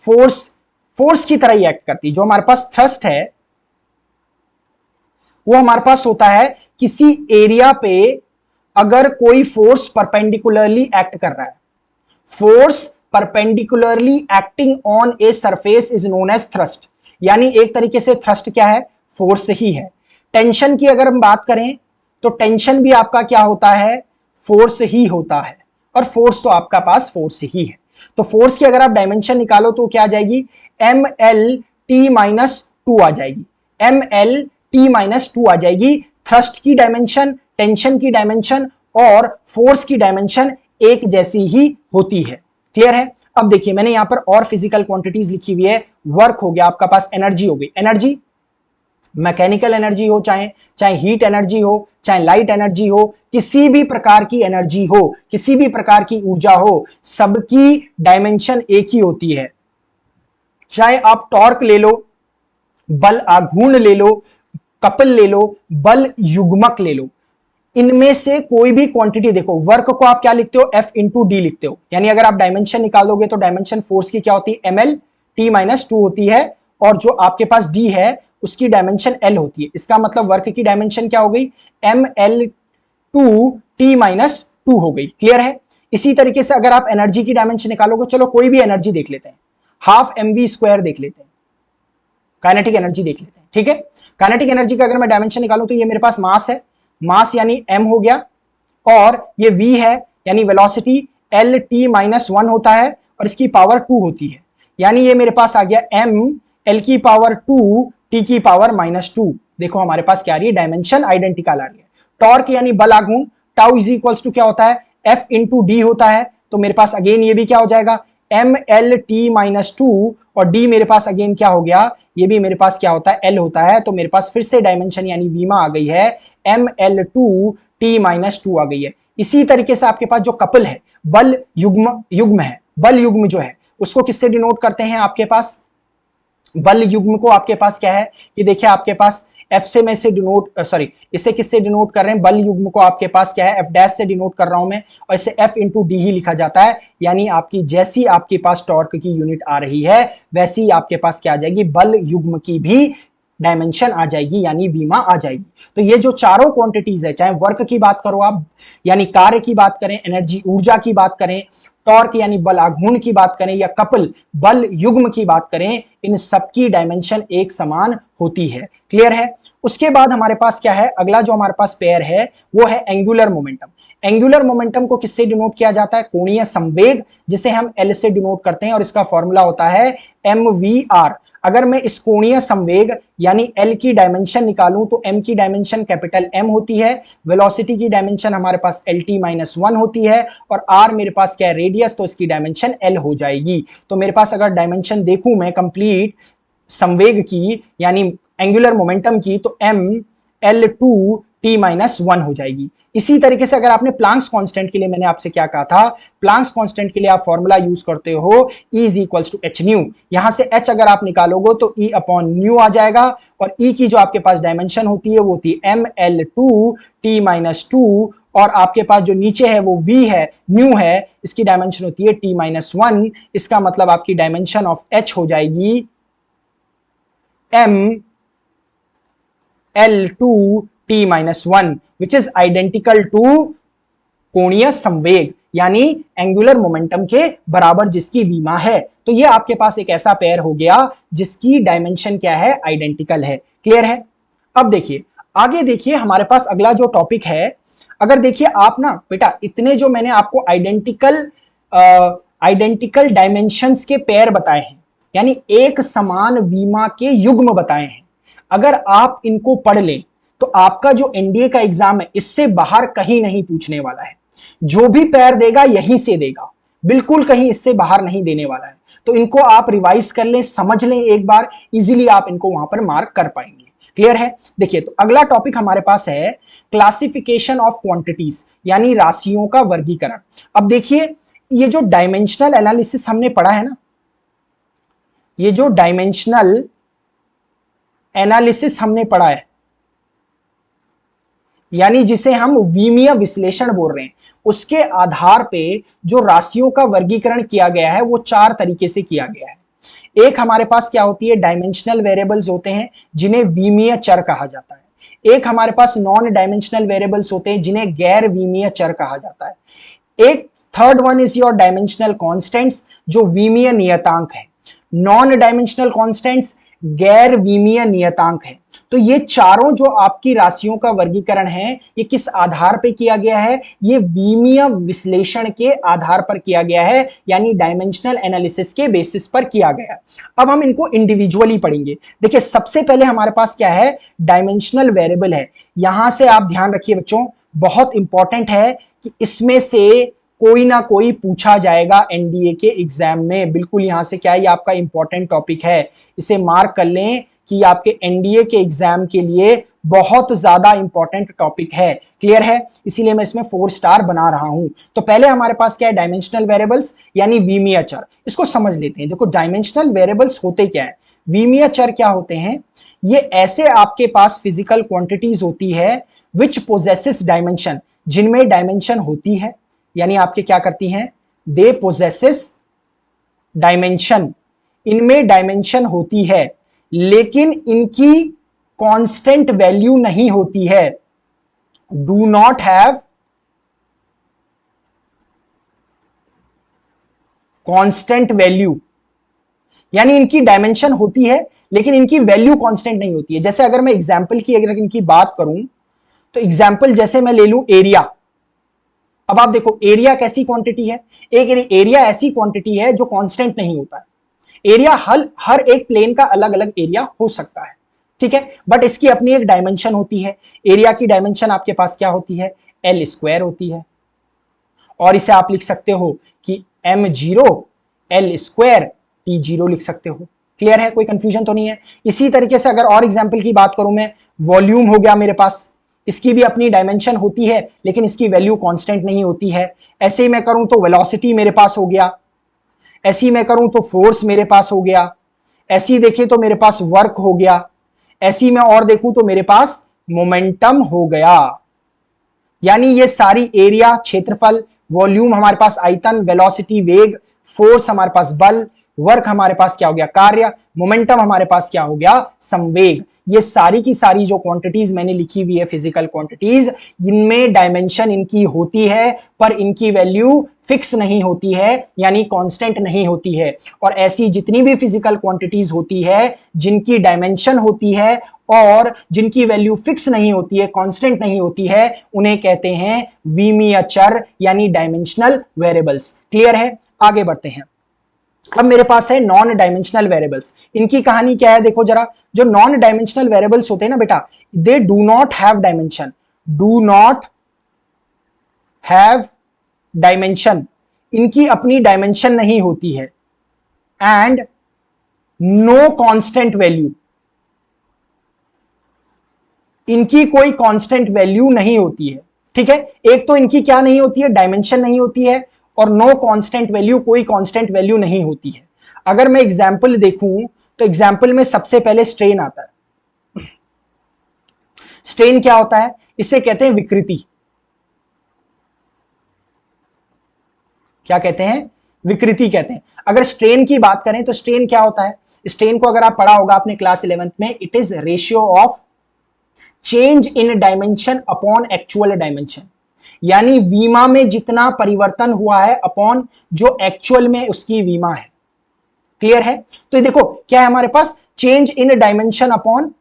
फोर्स की तरह ही एक्ट करती है। जो हमारे पास थ्रस्ट है वो हमारे पास होता है किसी एरिया पे अगर कोई फोर्स परपेंडिकुलरली एक्ट कर रहा है, force perpendicularly acting on a surface is known as thrust. यानी एक तरीके से थ्रस्ट क्या है, फोर्स ही है। टेंशन की अगर हम बात करें तो टेंशन भी आपका क्या होता है, फोर्स ही होता है, और फोर्स तो आपका पास फोर्स ही है। तो फोर्स की अगर आप डायमेंशन निकालो तो क्या आ जाएगी, MLT -2 आ जाएगी, MLT -2 आ जाएगी। थ्रस्ट की डायमेंशन, टेंशन की डायमेंशन और फोर्स की डायमेंशन एक जैसी ही होती है। क्लियर है? अब देखिए मैंने यहां पर और फिजिकल क्वांटिटीज लिखी हुई है। वर्क हो गया आपका पास, एनर्जी हो गई, एनर्जी मैकेनिकल एनर्जी हो, चाहे चाहे हीट एनर्जी हो, चाहे लाइट एनर्जी हो, किसी भी प्रकार की एनर्जी हो, किसी भी प्रकार की ऊर्जा हो, सबकी डायमेंशन एक ही होती है। चाहे आप टॉर्क ले लो, बल आघूर्ण ले लो, कपल ले लो, बल युग्मक ले लो, इनमें से कोई भी क्वांटिटी देखो, वर्क को आप क्या लिखते हो, F इंटू डी लिखते हो। यानी अगर आप डायमेंशन निकालोगे तो डायमेंशन फोर्स की क्या होती है, MLT -2 होती है, और जो आपके पास D है उसकी डायमेंशन L होती है। इसका मतलब वर्क की डायमेंशन क्या हो गई, ML2T -2 हो गई। क्लियर है? इसी तरीके से अगर आप एनर्जी की डायमेंशन निकालोगे, चलो कोई भी एनर्जी देख लेते हैं, हाफ mv² देख लेते हैं, काइनेटिक एनर्जी देख लेते हैं। ठीक है, काइनेटिक एनर्जी का अगर मैं डायमेंशन निकालूं तो ये मेरे पास मास है, मास यानी m हो गया, और ये v है, यानी velocity L T minus one होता है और इसकी पावर 2 होती है, यानी ये मेरे पास आ गया m l की पावर 2 t की पावर माइनस 2। देखो हमारे पास क्या आ रही है, डायमेंशन आइडेंटिकल आ रही है। टॉर्क यानी बल आघूर्ण, टाउ इज इक्वल्स टू क्या होता है, F इंटू डी होता है। तो मेरे पास अगेन ये भी क्या हो जाएगा, एम एल टी माइनस 2 और d मेरे पास अगेन क्या हो गया, ये भी मेरे पास क्या होता है, l होता है। तो मेरे पास फिर से डायमेंशन यानी बीमा आ गई है, M L two T minus 2 आ गई है। इसी तरीके से आपके पास जो कपल है, बल युग्म है, बल युग्म जो है उसको किससे डिनोट करते हैं, आपके पास बल युग्म को आपके पास क्या है कि देखिए आपके पास F से मैं इसे डिनोट इसे किससे डिनोट कर रहे हैं, बल युग्म को आपके पास क्या है, F डैश से डिनोट कर रहा हूं मैं, और इसे F इंटू डी ही लिखा जाता है। यानी आपकी जैसी आपके पास टॉर्क की यूनिट आ रही है वैसी ही आपके पास क्या आ जाएगी, बल युग्म की भी डायमेंशन आ जाएगी, यानी बीमा आ जाएगी। तो ये जो चारों क्वांटिटीज है, चाहे वर्क की बात करो आप, यानी कार्य की बात करें, एनर्जी ऊर्जा की बात करें, टॉर्क यानी बल आघूर्ण की बात करें, या कपल बल युग्म की बात करें, इन सबकी डायमेंशन एक समान होती है। क्लियर है। उसके बाद हमारे पास क्या है, अगला जो हमारे पास पेयर है वो है एंगुलर मोमेंटम। एंगुलर मोमेंटम को किससे डिनोट किया जाता है, कोणीय संवेग, जिसे हम एल से डिनोट करते हैं और इसका फॉर्मूला होता है mvr। अगर मैं इस कोणीय संवेग यानी L की डायमेंशन निकालूं तो M की डायमेंशन कैपिटल M होती है, वेलोसिटी की डायमेंशन हमारे पास LT माइनस 1 होती है, और R मेरे पास क्या है, रेडियस, तो इसकी डायमेंशन L हो जाएगी। तो मेरे पास अगर डायमेंशन देखूं मैं कंप्लीट संवेग की यानी एंगुलर मोमेंटम की, तो M L2 T माइनस 1 हो जाएगी। इसी तरीके से अगर आपने प्लांक्स कांस्टेंट के लिए, मैंने आपसे क्या कहा था, प्लांक्स कांस्टेंट के लिए आप फॉर्मूला यूज करते हो E is equals to H nu. यहां से H अगर आप निकालोगे तो E अपॉन न्यू आ जाएगा, और E की जो आपके पास डायमेंशन होती है वो होती है ML2 T माइनस 2, और आपके पास जो नीचे है वो V है, न्यू है, इसकी डायमेंशन होती है T माइनस 1। इसका मतलब आपकी डायमेंशन ऑफ H हो जाएगी ML2 T minus 1 which is identical to कोणीय संवेग यानी एंगुलर मोमेंटम के बराबर जिसकी विमा है। तो ये आपके पास एक ऐसा पेयर हो गया जिसकी डायमेंशन क्या है, आइडेंटिकल है। क्लियर है। अब देखिए आगे, देखिए हमारे पास अगला जो टॉपिक है, अगर देखिए आप ना बेटा, इतने जो मैंने आपको आइडेंटिकल डायमेंशंस के पेयर बताए हैं, यानी एक समान विमा के युग्म बताए हैं, अगर आप इनको पढ़ लें तो आपका जो एनडीए का एग्जाम है इससे बाहर कहीं नहीं पूछने वाला है। जो भी पेयर देगा यहीं से देगा, बिल्कुल कहीं इससे बाहर नहीं देने वाला है। तो इनको आप रिवाइज कर लें, समझ लें एक बार, इजीली आप इनको वहां पर मार्क कर पाएंगे। क्लियर है। देखिए तो अगला टॉपिक हमारे पास है क्लासिफिकेशन ऑफ क्वांटिटीज, यानी राशियों का वर्गीकरण। अब देखिए ये जो डायमेंशनल एनालिसिस हमने पढ़ा है ना, ये जो डायमेंशनल एनालिसिस हमने पढ़ा है, यानी जिसे हम विमीय विश्लेषण बोल रहे हैं, उसके आधार पे जो राशियों का वर्गीकरण किया गया है वो चार तरीके से किया गया है। एक हमारे पास क्या होती है, डायमेंशनल वेरिएबल्स होते हैं जिन्हें विमीय चर कहा जाता है। एक हमारे पास नॉन डायमेंशनल वेरिएबल्स होते हैं जिन्हें गैर विमीय चर कहा जाता है। एक third one is your dimensional constants, जो विमीय नियतांक है। नॉन डायमेंशनल कांस्टेंट्स गैर विमीय नियतांक है। तो ये चारों जो आपकी राशियों का वर्गीकरण है, ये किस आधार पे किया गया है, ये विमीय विश्लेषण के आधार पर किया गया है, यानी डायमेंशनल एनालिसिस के बेसिस पर किया गया है। अब हम इनको इंडिविजुअली पढ़ेंगे। देखिए सबसे पहले हमारे पास क्या है, डायमेंशनल वेरिएबल है। यहां से आप ध्यान रखिए बच्चों, बहुत इंपॉर्टेंट है कि इसमें से कोई ना कोई पूछा जाएगा एनडीए के एग्जाम में। बिल्कुल यहां से क्या है, ये आपका इंपॉर्टेंट टॉपिक है, इसे मार्क कर लें कि आपके एनडीए के एग्जाम के लिए बहुत ज्यादा इंपॉर्टेंट टॉपिक है। क्लियर है, इसीलिए मैं इसमें 4 स्टार बना रहा हूं। तो पहले हमारे पास क्या है, डायमेंशनल वेरिएबल्स यानी विमीय चर। इसको समझ लेते हैं। देखो डायमेंशनल वेरिएबल्स होते क्या है, विमीय चर क्या होते हैं, ये ऐसे आपके पास फिजिकल क्वांटिटीज होती है विच पोजेसेस डायमेंशन, जिनमें डायमेंशन होती है, यानी आपके क्या करती हैं, दे पोजेसेस डायमेंशन, इनमें डायमेंशन होती है, लेकिन इनकी कांस्टेंट वैल्यू नहीं होती है, do not have constant value, यानी इनकी डायमेंशन होती है लेकिन इनकी वैल्यू कांस्टेंट नहीं होती है। जैसे अगर मैं एग्जांपल की अगर इनकी बात करूं तो एग्जांपल जैसे मैं ले लूं एरिया, अब आप देखो एरिया कैसी क्वांटिटी है, एक एरिया ऐसी क्वांटिटी है जो कांस्टेंट नहीं होता है। एरिया हर एक प्लेन का अलग अलग एरिया हो सकता है, ठीक है, बट इसकी अपनी एक डायमेंशन होती है। एरिया की डायमेंशन आपके पास क्या होती है, एल स्क्वायर होती है, और इसे आप लिख सकते हो कि m0 एल स्क्वायर t0 लिख सकते हो। क्लियर है, कोई कंफ्यूजन तो नहीं है। इसी तरीके से अगर और एग्जांपल की बात करूं मैं, वॉल्यूम हो गया मेरे पास, इसकी भी अपनी डायमेंशन होती है लेकिन इसकी वैल्यू कांस्टेंट नहीं होती है। ऐसे ही मैं करूं तो वेलोसिटी मेरे पास हो गया, ऐसी मैं करूं तो फोर्स मेरे पास हो गया, ऐसी देखें तो मेरे पास वर्क हो गया, ऐसी मैं और देखूं तो मेरे पास मोमेंटम हो गया। यानी ये सारी एरिया, क्षेत्रफल, वॉल्यूम हमारे पास आयतन, वेलोसिटी वेग, फोर्स हमारे पास बल, वर्क हमारे पास क्या हो गया कार्य, मोमेंटम हमारे पास क्या हो गया संवेग। ये सारी की सारी जो क्वांटिटीज मैंने लिखी हुई है फिजिकल क्वांटिटीज, इनमें डायमेंशन इनकी होती है पर इनकी वैल्यू फिक्स नहीं होती है, यानी कांस्टेंट नहीं होती है। और ऐसी जितनी भी फिजिकल क्वांटिटीज होती है जिनकी डायमेंशन होती है और जिनकी वैल्यू फिक्स नहीं होती है, कांस्टेंट नहीं होती है, उन्हें कहते हैं विमीय चर यानी डायमेंशनल वेरिएबल्स। क्लियर है, आगे बढ़ते हैं। अब मेरे पास है नॉन डायमेंशनल वेरिएबल्स। इनकी कहानी क्या है देखो जरा। जो नॉन डायमेंशनल वेरिएबल्स होते हैं ना बेटा, दे do not have dimension, do not have dimension, इनकी अपनी डायमेंशन नहीं होती है, एंड नो कांस्टेंट वैल्यू, इनकी कोई कांस्टेंट वैल्यू नहीं होती है। ठीक है, एक तो इनकी क्या नहीं होती है, डायमेंशन नहीं होती है, और नो कांस्टेंट वैल्यू, कोई कांस्टेंट वैल्यू नहीं होती है। अगर मैं एग्जांपल देखूं तो एग्जांपल में सबसे पहले स्ट्रेन आता है। स्ट्रेन क्या होता है, इसे कहते हैं विकृति। क्या कहते हैं, विकृति कहते हैं। अगर स्ट्रेन की बात करें तो स्ट्रेन क्या होता है, स्ट्रेन को अगर आप पढ़ा होगा अपने क्लास 11th में, it is ratio of change in dimension upon actual dimension, यानी वीमा में जितना परिवर्तन हुआ है अपॉन जो एक्चुअल में उसकी वीमा है। क्लियर है, तो ये देखो क्या है हमारे पास, change in dimension upon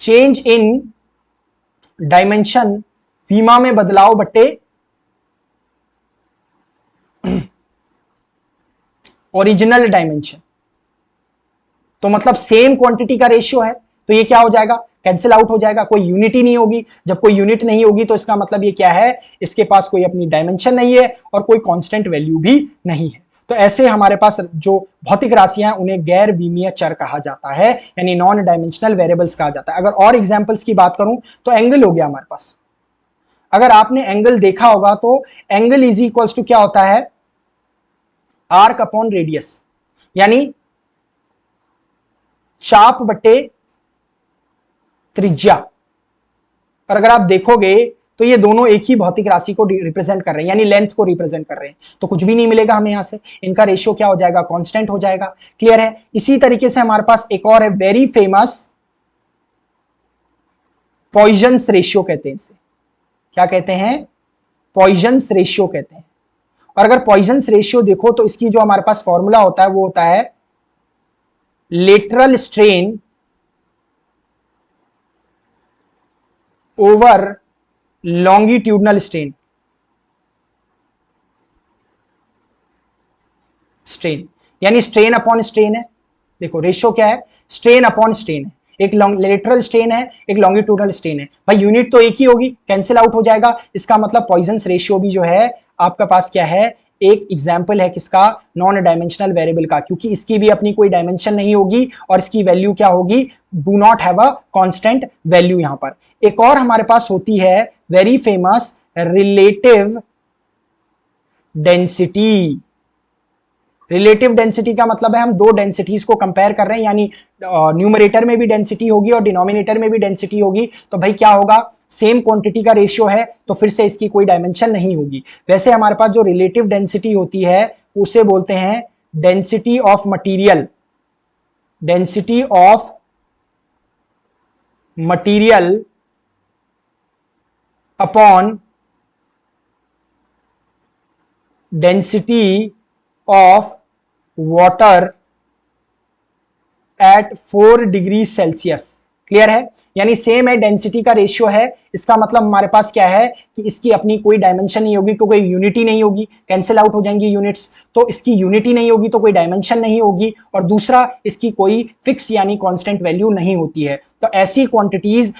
change in dimension, वीमा में बदलाव बट्टे ओरिजिनल डायमेंशन। तो मतलब सेम क्वांटिटी का रेशियो है तो ये क्या हो जाएगा, कैंसिल आउट हो जाएगा, कोई यूनिट ही नहीं होगी। जब कोई यूनिट नहीं होगी तो इसका मतलब ये क्या है, इसके पास कोई अपनी डायमेंशन नहीं है और कोई कांस्टेंट वैल्यू भी नहीं है। तो ऐसे हमारे पास जो भौतिक राशियां उन्हें गैर विमीय चर कहा जाता है, यानी नॉन डायमेंशनल वेरिएबल्स कहा जाता है। अगर और एग्जांपल्स की बात करूं तो एंगल हो गया हमारे पास। अगर आपने एंगल देखा होगा तो एंगल इज इक्वल्स टू क्या होता है, आर्क अपॉन रेडियस, यानी चाप बट्टे त्रिज्या। और अगर आप देखोगे तो ये दोनों एक ही भौतिक राशि को रिप्रेजेंट कर रहे हैं, यानी लेंथ को रिप्रेजेंट कर रहे हैं, तो कुछ भी नहीं मिलेगा हमें यहां से, इनका रेशियो क्या हो जाएगा, कांस्टेंट हो जाएगा। क्लियर है, इसी तरीके से हमारे पास एक और है वेरी फेमस पॉइजन्स रेशियो कहते हैं इसे। क्या कहते हैं, पॉइजन्स रेशियो कहते हैं। और अगर पॉइजन्स रेशियो देखो तो इसकी जो हमारे पास फॉर्मूला होता है वो होता है lateral strain over longitudinal strain. Strain यानी स्ट्रेन अपॉन स्ट्रेन है। देखो रेशियो क्या है, स्ट्रेन अपॉन स्ट्रेन है, एक लेटरल स्ट्रेन है, एक लॉन्गिट्यूडनल स्ट्रेन है। भाई यूनिट तो एक ही होगी, कैंसिल आउट हो जाएगा। इसका मतलब पॉइजन्स रेशियो भी जो है आपका पास क्या है, एक एग्जाम्पल है किसका, नॉन डायमेंशनल वेरिएबल का, क्योंकि इसकी भी अपनी कोई डायमेंशन नहीं होगी और इसकी वैल्यू क्या होगी, do not have a constant value. यहां पर एक और हमारे पास होती है very famous relative density. Relative density का मतलब है हम दो डेंसिटीज को कंपेयर कर रहे हैं, यानी न्यूमरेटर में भी डेंसिटी होगी और डिनोमिनेटर में भी डेंसिटी होगी। तो भाई क्या होगा, सेम क्वांटिटी का रेशियो है तो फिर से इसकी कोई डायमेंशन नहीं होगी। वैसे हमारे पास जो रिलेटिव डेंसिटी होती है उसे बोलते हैं density of material, density of material upon density of water at 4 degree Celsius. Clear है, यानी सेम है, डेंसिटी का रेशियो है, इसका मतलब हमारे पास क्या है कि इसकी अपनी कोई डायमेंशन नहीं होगी, कोई यूनिटी नहीं होगी, कैंसिल आउट हो जाएंगी यूनिट्स, तो इसकी यूनिटी नहीं होगी तो कोई डायमेंशन नहीं होगी, और दूसरा इसकी कोई फिक्स यानी कांस्टेंट वैल्यू नहीं होती है। तो ऐसी quantities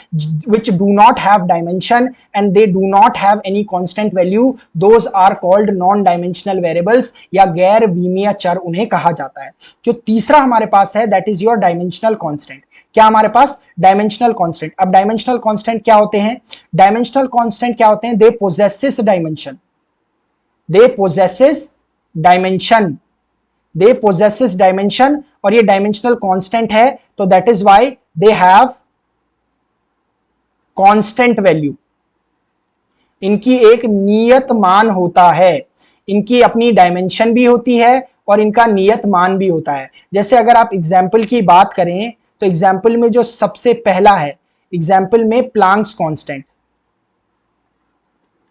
which do not have dimension and they do not have any constant value, those are called non dimensional variables या गैर विमीय चर उन्हें कहा जाता है। जो तीसरा हमारे पास है that is your dimensional constant। क्या हमारे पास डायमेंशनल कांस्टेंट। अब डायमेंशनल कांस्टेंट क्या होते हैं, डायमेंशनल कांस्टेंट क्या होते हैं, दे पोजेसेस डायमेंशन, दे पोजेसेस डायमेंशन, दे पोजेसेस डायमेंशन, और ये डायमेंशनल कांस्टेंट है तो that is why they have constant value, इनकी एक नियत मान होता है, इनकी अपनी डायमेंशन भी होती है और इनका नियत मान भी होता है। जैसे अगर आप एग्जाम्पल की बात करें तो एग्जाम्पल में जो सबसे पहला है, एग्जाम्पल में प्लांक्स कांस्टेंट,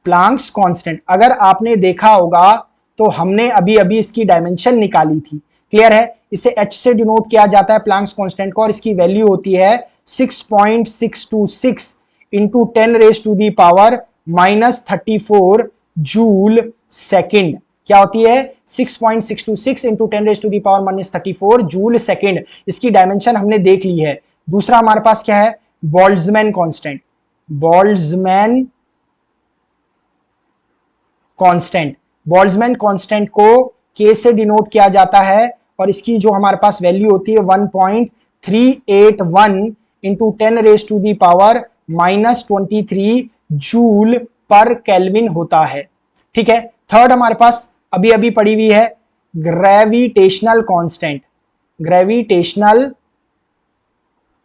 प्लांक्स कांस्टेंट अगर आपने देखा होगा तो हमने अभी अभी इसकी डायमेंशन निकाली थी, क्लियर है, इसे h से डिनोट किया जाता है प्लांक्स कांस्टेंट को, और इसकी वैल्यू होती है 6.626 इंटू 10⁻⁻34 जूल सेकेंड। क्या होती है, 6.626 इंटू 10⁻⁻34 जूल सेकेंड। इसकी डायमेंशन हमने देख ली है। दूसरा हमारे पास क्या है, Boltzmann constant, Boltzmann constant, Boltzmann constant को k से डिनोट किया जाता है और इसकी जो हमारे पास वैल्यू होती है 1.381 इंटू 10⁻⁻23 जूल पर केल्विन होता है। ठीक है, थर्ड हमारे पास अभी अभी पड़ी हुई है ग्रेविटेशनल कांस्टेंट, ग्रेविटेशनल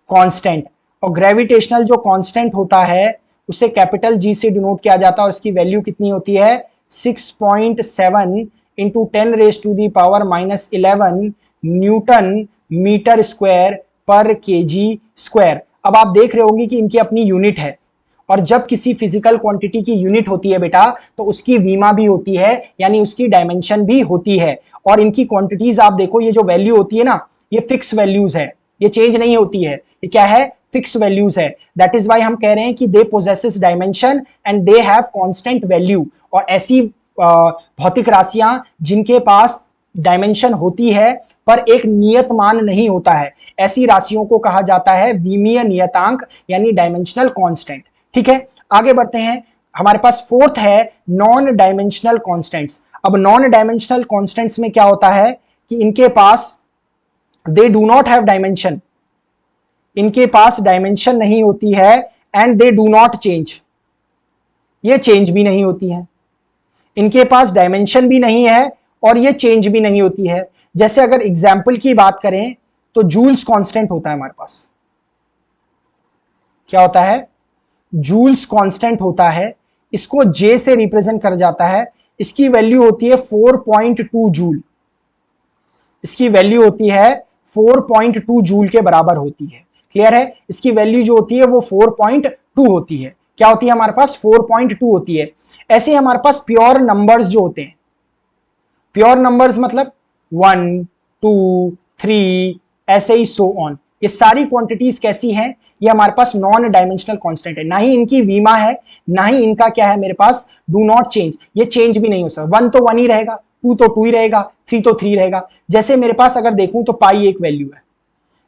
कांस्टेंट, और ग्रेविटेशनल जो कांस्टेंट होता है उसे कैपिटल G से डिनोट किया जाता है और इसकी वैल्यू कितनी होती है 6.7 इंटू 10⁻⁻11 न्यूटन मीटर स्क्वायर पर केजी स्क्वायर। अब आप देख रहे होंगे कि इनकी अपनी यूनिट है, और जब किसी फिजिकल क्वांटिटी की यूनिट होती है बेटा तो उसकी वीमा भी होती है, यानी उसकी डायमेंशन भी होती है। और इनकी क्वांटिटीज आप देखो, ये जो वैल्यू होती है ना, ये फिक्स वैल्यूज है, ये चेंज नहीं होती है, ये क्या है, फिक्स वैल्यूज है। दैट इज व्हाई हम कह रहे हैं कि they possesses dimension and they have constant value. और ऐसी भौतिक राशियां जिनके पास डायमेंशन होती है पर एक नियत मान नहीं होता है, ऐसी राशियों को कहा जाता है विमीय नियतांक यानी डायमेंशनल कांस्टेंट। ठीक है, आगे बढ़ते हैं। हमारे पास फोर्थ है नॉन डायमेंशनल कांस्टेंट्स। अब नॉन डायमेंशनल कांस्टेंट्स में क्या होता है कि इनके पास they do not have dimension, इनके पास डायमेंशन नहीं होती है, and they do not change, ये चेंज भी नहीं होती है। इनके पास डायमेंशन भी नहीं है और ये चेंज भी नहीं होती है। जैसे अगर एग्जाम्पल की बात करें तो जूल्स कांस्टेंट होता है हमारे पास, क्या होता है, जूल्स कांस्टेंट होता है, इसको J से रिप्रेजेंट कर जाता है। इसकी वैल्यू होती है 4.2 जूल, इसकी वैल्यू होती है 4.2 जूल के बराबर होती है। क्लियर है, इसकी वैल्यू जो होती है वो 4.2 होती है। क्या होती है हमारे पास, 4.2 होती है। ऐसे ही हमारे पास प्योर नंबर्स जो होते हैं, प्योर नंबर्स मतलब 1, 2, 3 ऐसे ही सो ऑन, ये सारी क्वांटिटीज कैसी हैं, ये हमारे पास नॉन डायमेंशनल कांस्टेंट है, ना ही इनकी वीमा है, ना ही इनका क्या है मेरे पास डू नॉट चेंज, ये चेंज भी नहीं हो सकता। 1 तो 1 ही रहेगा, 2 तो 2 ही रहेगा, 3 तो 3 रहेगा। जैसे मेरे पास अगर देखूं तो पाई एक वैल्यू है,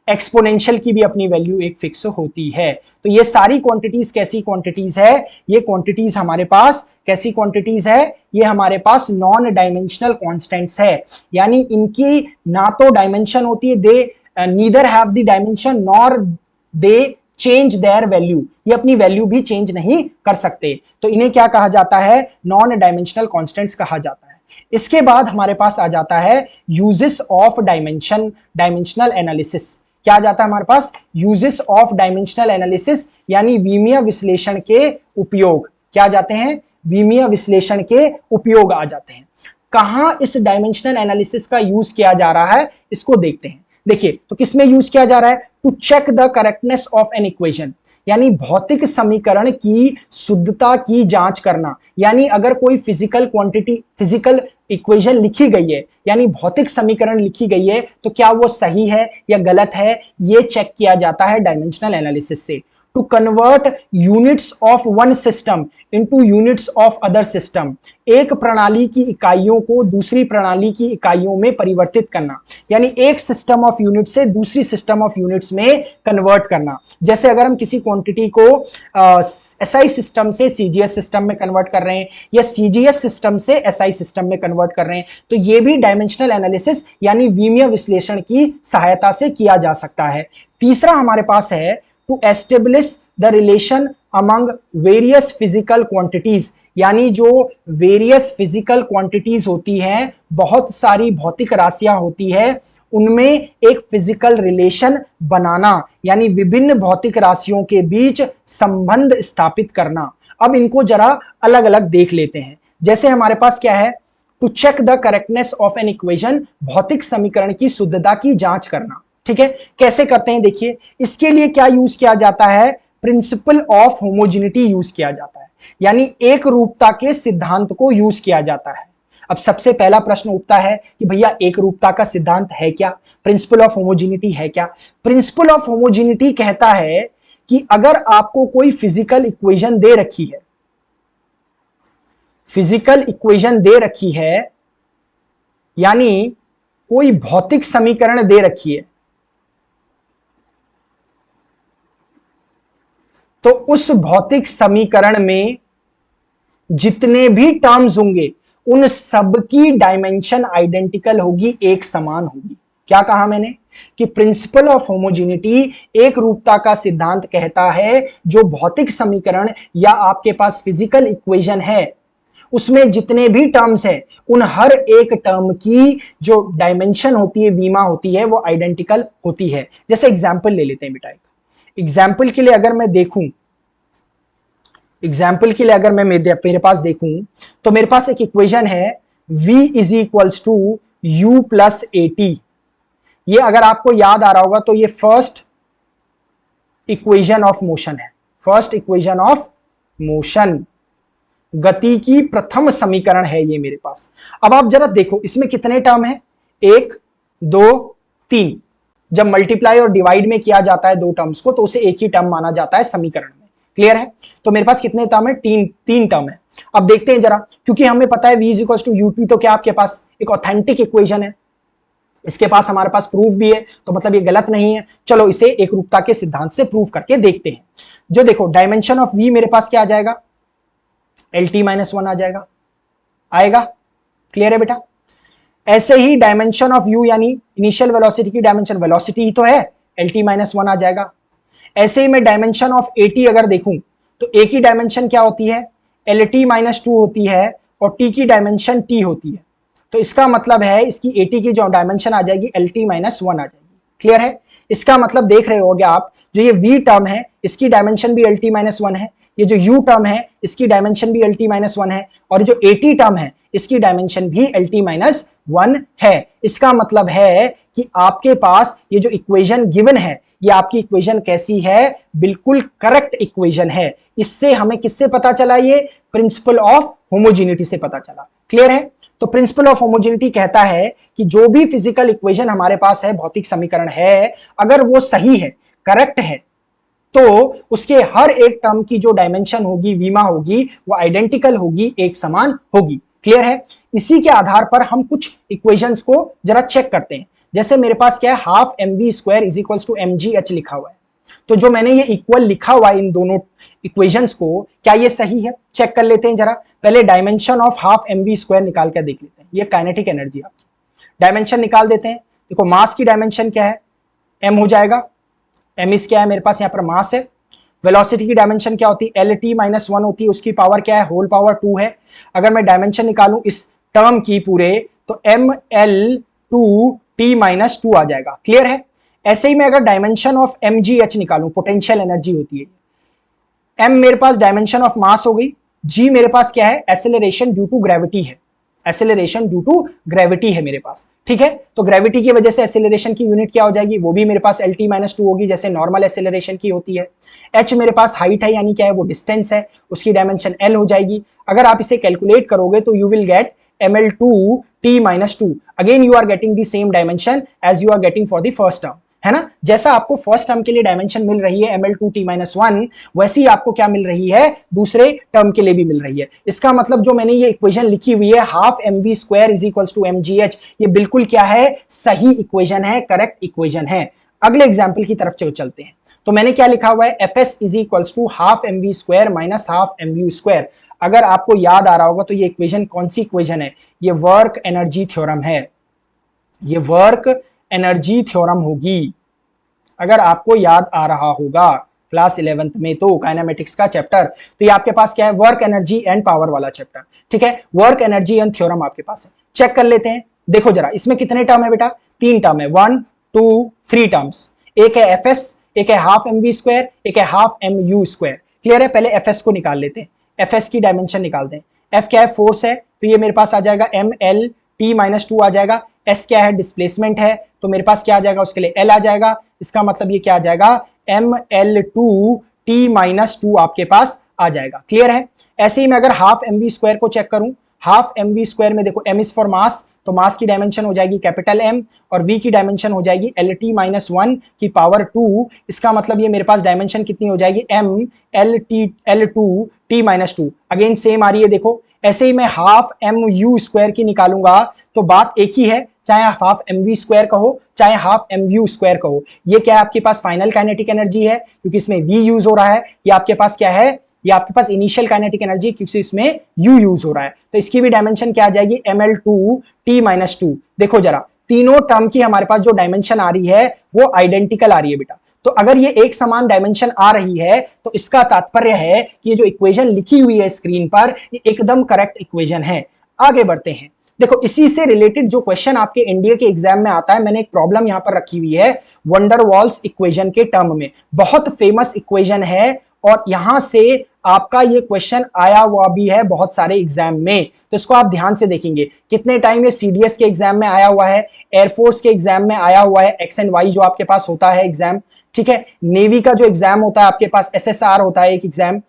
एक्सपोनेंशियल की भी अपनी वैल्यू एक फिक्स होती है। तो ये सारी क्वांटिटीज कैसी क्वांटिटीज है, ये क्वांटिटीज हमारे पास कैसी क्वांटिटीज है, ये हमारे पास नॉन डायमेंशनल कांस्टेंट्स है, यानी इनकी ना तो डायमेंशन होती है, they neither have the dimension nor they change their value, ये अपनी वैल्यू भी चेंज नहीं कर सकते। तो इन्हें क्या कहा जाता है, नॉन डायमेंशनल कांस्टेंट्स कहा जाता है। इसके बाद हमारे पास आ जाता है uses of dimension, dimensional analysis. क्या आ जाता है हमारे पास, यूजेस ऑफ डायमेंशनल एनालिसिस, यानी विमीय विश्लेषण के उपयोग। क्या आ जाते हैं, विमीय विश्लेषण के उपयोग आ जाते हैं। कहां इस डायमेंशनल एनालिसिस का यूज किया जा रहा है, इसको देखते हैं। देखिए तो किसमें यूज किया जा रहा है, to check the correctness of an equation, यानी भौतिक समीकरण की शुद्धता की जांच करना। यानी अगर कोई फिजिकल क्वांटिटी, फिजिकल इक्वेशन लिखी गई है, यानी भौतिक समीकरण लिखी गई है, तो क्या वो सही है या गलत है, ये चेक किया जाता है डायमेंशनल एनालिसिस से। To convert units of one system into units of other system, एक प्रणाली की इकाइयों को दूसरी प्रणाली की इकाइयों में परिवर्तित करना, यानी एक सिस्टम ऑफ यूनिट से दूसरी सिस्टम ऑफ यूनिट्स में कन्वर्ट करना। जैसे अगर हम किसी क्वांटिटी को एसआई सिस्टम से सीजीएस सिस्टम में कन्वर्ट कर रहे हैं या सीजीएस सिस्टम से एसआई सिस्टम में कन्वर्ट कर रहे हैं, तो ये भी डायमेंशनल एनालिसिस यानी विमीय विश्लेषण की सहायता से किया जा सकता है। तीसरा हमारे पास है to establish the relation among various physical quantities, यानी जो वेरियस फिजिकल क्वांटिटीज होती हैं, बहुत सारी भौतिक राशियां होती है, उनमें एक फिजिकल रिलेशन बनाना, यानी विभिन्न भौतिक राशियों के बीच संबंध स्थापित करना। अब इनको जरा अलग अलग देख लेते हैं। जैसे हमारे पास क्या है, to check the correctness of an equation, भौतिक समीकरण की शुद्धता की जांच करना। ठीक है, कैसे करते हैं देखिए, इसके लिए क्या यूज किया जाता है, प्रिंसिपल ऑफ होमोजेनिटी यूज किया जाता है, यानी एक रूपता के सिद्धांत को यूज किया जाता है। अब सबसे पहला प्रश्न उठता है कि भैया एक रूपता का सिद्धांत है क्या, प्रिंसिपल ऑफ होमोजेनिटी है क्या। प्रिंसिपल ऑफ होमोजेनिटी कहता है कि अगर आपको कोई फिजिकल इक्वेशन दे रखी है, फिजिकल इक्वेशन दे रखी है, यानी कोई भौतिक समीकरण दे रखी है, तो उस भौतिक समीकरण में जितने भी टर्म्स होंगे उन सब की डायमेंशन आइडेंटिकल होगी, एक समान होगी। क्या कहा मैंने कि प्रिंसिपल ऑफ होमोजेनिटी एक रूपता का सिद्धांत कहता है, जो भौतिक समीकरण या आपके पास फिजिकल इक्वेशन है उसमें जितने भी टर्म्स है उन हर एक टर्म की जो डायमेंशन होती है, वीमा होती है, वो आइडेंटिकल होती है। जैसे एग्जाम्पल ले लेते हैं बेटा, एग्जाम्पल के लिए अगर मैं देखूं, एग्जाम्पल के लिए अगर मैं मेरे पास देखूं तो मेरे पास एक इक्वेशन है v is equals to u plus at. ये अगर आपको याद आ रहा होगा तो ये फर्स्ट इक्वेशन ऑफ मोशन है, फर्स्ट इक्वेशन ऑफ मोशन, गति की प्रथम समीकरण है ये मेरे पास। अब आप जरा देखो इसमें कितने टर्म है, 1 2 3। जब मल्टीप्लाई और डिवाइड में किया जाता है दो टर्म्स को तो उसे एक ही टर्म माना जाता है समीकरण में। क्लियर है, तो मेरे पास कितने टर्म है, तीन टर्म है। अब देखते हैं जरा, क्योंकि हमें पता है v is equal to ut, तो क्या आपके पास एक ऑथेंटिक इक्वेशन है, इसके पास हमारे पास प्रूफ भी है, तो मतलब ये गलत नहीं है। चलो इसे एक रूपता के सिद्धांत से प्रूफ करके देखते हैं। जो देखो डायमेंशन ऑफ v मेरे पास क्या आ जाएगा, LT माइनस 1 आ जाएगा, आएगा। क्लियर है बेटा, ऐसे ही डायमेंशन ऑफ u यानी इनिशियल वेलोसिटी की डायमेंशन, वेलोसिटी ही तो है, LT माइनस 1 आ जाएगा। ऐसे ही मैं डायमेंशन ऑफ AT अगर देखूं तो A की डायमेंशन क्या होती है, LT माइनस 2 होती है और T की डायमेंशन T होती है, तो इसका मतलब है इसकी AT की जो डायमेंशन आ जाएगी LT माइनस 1 आ जाएगी। क्लियर है, इसका मतलब देख रहे होगे आप, जो ये V टर्म है इसकी डायमेंशन भी LT माइनस 1 है, ये जो U टर्म है इसकी डायमेंशन भी LT माइनस 1 है, और जो AT टर्म है इसकी डायमेंशन भी LT माइनस 1 है। इसका मतलब है कि आपके पास ये जो इक्वेशन गिवन है, ये आपकी इक्वेशन कैसी है, बिल्कुल करेक्ट इक्वेशन है। इससे हमें किससे पता चला, ये प्रिंसिपल ऑफ होमोजेनिटी से पता चला। क्लियर है, तो प्रिंसिपल ऑफ होमोजेनिटी कहता है कि जो भी फिजिकल इक्वेशन हमारे पास है, भौतिक समीकरण है, अगर वो सही है, करेक्ट है, तो उसके हर एक टर्म की जो डायमेंशन होगी, वीमा होगी, वो आइडेंटिकल होगी, एक समान होगी। क्लियर है, इसी के आधार पर हम कुछ इक्वेशंस को जरा चेक करते हैं। जैसे मेरे पास क्या है, half mv square is equals to mgh लिखा हुआ है, तो जो मैंने ये इक्वल लिखा हुआ है इन दोनों इक्वेशंस को, क्या ये सही है, चेक कर लेते हैं जरा। पहले dimension of half mv square निकाल कर देख लेते हैं, ये काइनेटिक एनर्जी आपकी, डायमेंशन निकाल देते हैं। देखो मास की डायमेंशन क्या है, m हो जाएगा, m इस क्या है मेरे पास यहाँ पर मास है। वेलोसिटी की डायमेंशन क्या होती है, LT माइनस 1 होती है, उसकी पावर क्या है, होल पावर 2 है। अगर मैं डायमेंशन निकालूं इस टर्म की पूरे, तो ML2T माइनस 2 आ जाएगा। क्लियर है, ऐसे ही मैं अगर डायमेंशन ऑफ mgh निकालूं, पोटेंशियल एनर्जी होती है, m मेरे पास डायमेंशन ऑफ मास हो गई, g मेरे पास क्या है, एक्सेलरेशन ड्यू टू ग्रेविटी है, एक्सेलरेशन ड्यू टू ग्रेविटी है मेरे पास। ठीक है, तो ग्रेविटी की वजह से एक्सेलरेशन की यूनिट क्या हो जाएगी, वो भी मेरे पास LT माइनस 2 होगी, जैसे नॉर्मल एक्सेलरेशन की होती है। h मेरे पास हाइट है, यानी क्या है, वो डिस्टेंस है, उसकी डायमेंशन L हो जाएगी। अगर आप इसे कैलकुलेट करोगे तो you will get ml2t-2। Again you are getting the same dimension as you are getting for the first term, है ना। जैसा आपको फर्स्ट टर्म के लिए डायमेंशन मिल रही है ml2t-1, वैसी आपको क्या मिल रही है दूसरे टर्म के लिए भी मिल रही है। इसका मतलब जो मैंने ये इक्वेशन लिखी हुई है half mv² is equals to mgh, ये बिल्कुल क्या है, सही इक्वेशन है, करेक्ट इक्वेशन है। अगले एग्जाम्पल की तरफ चलते हैं। तो मैंने क्या लिखा हुआ है, Fs is equals to half mv² minus half mu²। अगर आपको याद आ रहा होगा तो ये इक्वेशन कौन सी इक्वेशन है, ये वर्क एनर्जी थ्योरम है, ये वर्क एनर्जी थ्योरम होगी। अगर आपको याद आ रहा होगा क्लास 11th में तो काइनेमेटिक्स का चैप्टर, तो ये आपके पास क्या है, वर्क एनर्जी एंड पावर वाला चैप्टर, ठीक है। वर्क एनर्जी एंड थ्योरम आपके पास है, चेक कर लेते हैं। देखो जरा इसमें कितने टर्म है बेटा, 3 टर्म है, 1 2 3 टर्म्स। एक है Fs, एक है हाफ mv², एक है हाफ mu²। क्लियर है, पहले Fs को निकाल लेते हैं, Fs की डायमेंशन निकालते हैं। F क्या है, फोर्स है, तो ये मेरे पास आ जाएगा mlt-2 आ जाएगा। S क्या है, डिस्प्लेसमेंट है, तो मेरे पास क्या आ जाएगा, उसके लिए L आ जाएगा। इसका मतलब ये क्या आ जाएगा, ml2t-2 आपके पास आ जाएगा। क्लियर है। ऐसे ही मैं अगर हाफ mv² को चेक करूं, हाफ mv² में देखो m इज फॉर मास, तो मास की डायमेंशन हो जाएगी कैपिटल M और v की डायमेंशन हो जाएगी lt-1 की पावर 2। इसका मतलब ये मेरे पास डायमेंशन कितनी हो जाएगी, ml2t-2। अगेन सेम आ रही है देखो। ऐसे ही मैं हाफ mu² की निकालूंगा तो बात एक ही है, चाहे हाफ mv² कहो चाहे हाफ mu² कहो, ये क्या है आपके पास फाइनल काइनेटिक एनर्जी है क्योंकि इसमें v यूज हो रहा है। ये आपके पास क्या है, ये आपके पास इनिशियल काइनेटिक एनर्जी क्योंकि इसमें u यूज हो रहा है, तो इसकी भी डायमेंशन क्या आ जाएगी, ml2t-2। देखो जरा तीनों टर्म की हमारे पास जो डायमेंशन आ रही है वो आइडेंटिकल आ रही है बेटा। तो अगर ये एक समान डायमेंशन आ रही है तो इसका तात्पर्य है कि ये जो इक्वेशन लिखी हुई है स्क्रीन पर ये एकदम करेक्ट इक्वेशन है। आगे बढ़ते हैं। देखो इसी से रिलेटेड जो क्वेश्चन आपके एनडीए के एग्जाम में आता है, मैंने एक प्रॉब्लम यहां पर रखी हुई है वंडरवॉल्स इक्वेशन के टर्म में, बहुत फेमस इक्वेशन है और यहां से आपका ये क्वेश्चन आया हुआ भी है बहुत सारे एग्जाम में, तो इसको आप ध्यान से देखेंगे। कितने टाइम ये सीडीएस के एग्जाम में आया हुआ है, एयरफोर्स के एग्जाम में आया हुआ है, एक्स एंड वाई जो आपके पास होता है एग्जाम, ठीक है। नेवी का जो एग्जाम होता है आपके पास, एसएसआर होता है एक एग्जाम,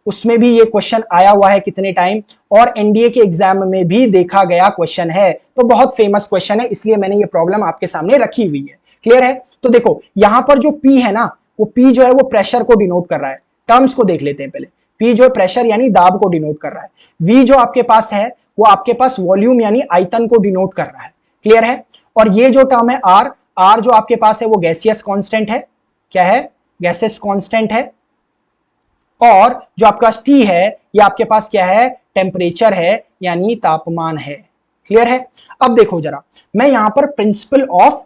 उसमें भी ये क्वेश्चन आया हुआ है कितने टाइम, और एनडीए के एग्जाम में भी देखा गया क्वेश्चन है, तो बहुत फेमस क्वेश्चन है, इसलिए मैंने ये प्रॉब्लम आपके सामने रखी हुई है। क्लियर है। तो देखो यहां पर जो P है ना, वो P जो है वो प्रेशर को डिनोट कर रहा है। टर्म्स को देख लेते हैं पहले। P जो प्रेशर यानी दाब को डिनोट कर रहा है, V जो आपके पास है वो आपके पास वॉल्यूम यानी आयतन को डिनोट कर रहा है। क्लियर है। और ये जो टर्म है R जो आपके पास है वो गैसियस कांस्टेंट है, क्या है, गैसेस कांस्टेंट है। और जो आपका T है ये आपके पास क्या है, टेम्परेचर है यानी तापमान है। क्लियर है। अब देखो जरा मैं यहां पर प्रिंसिपल ऑफ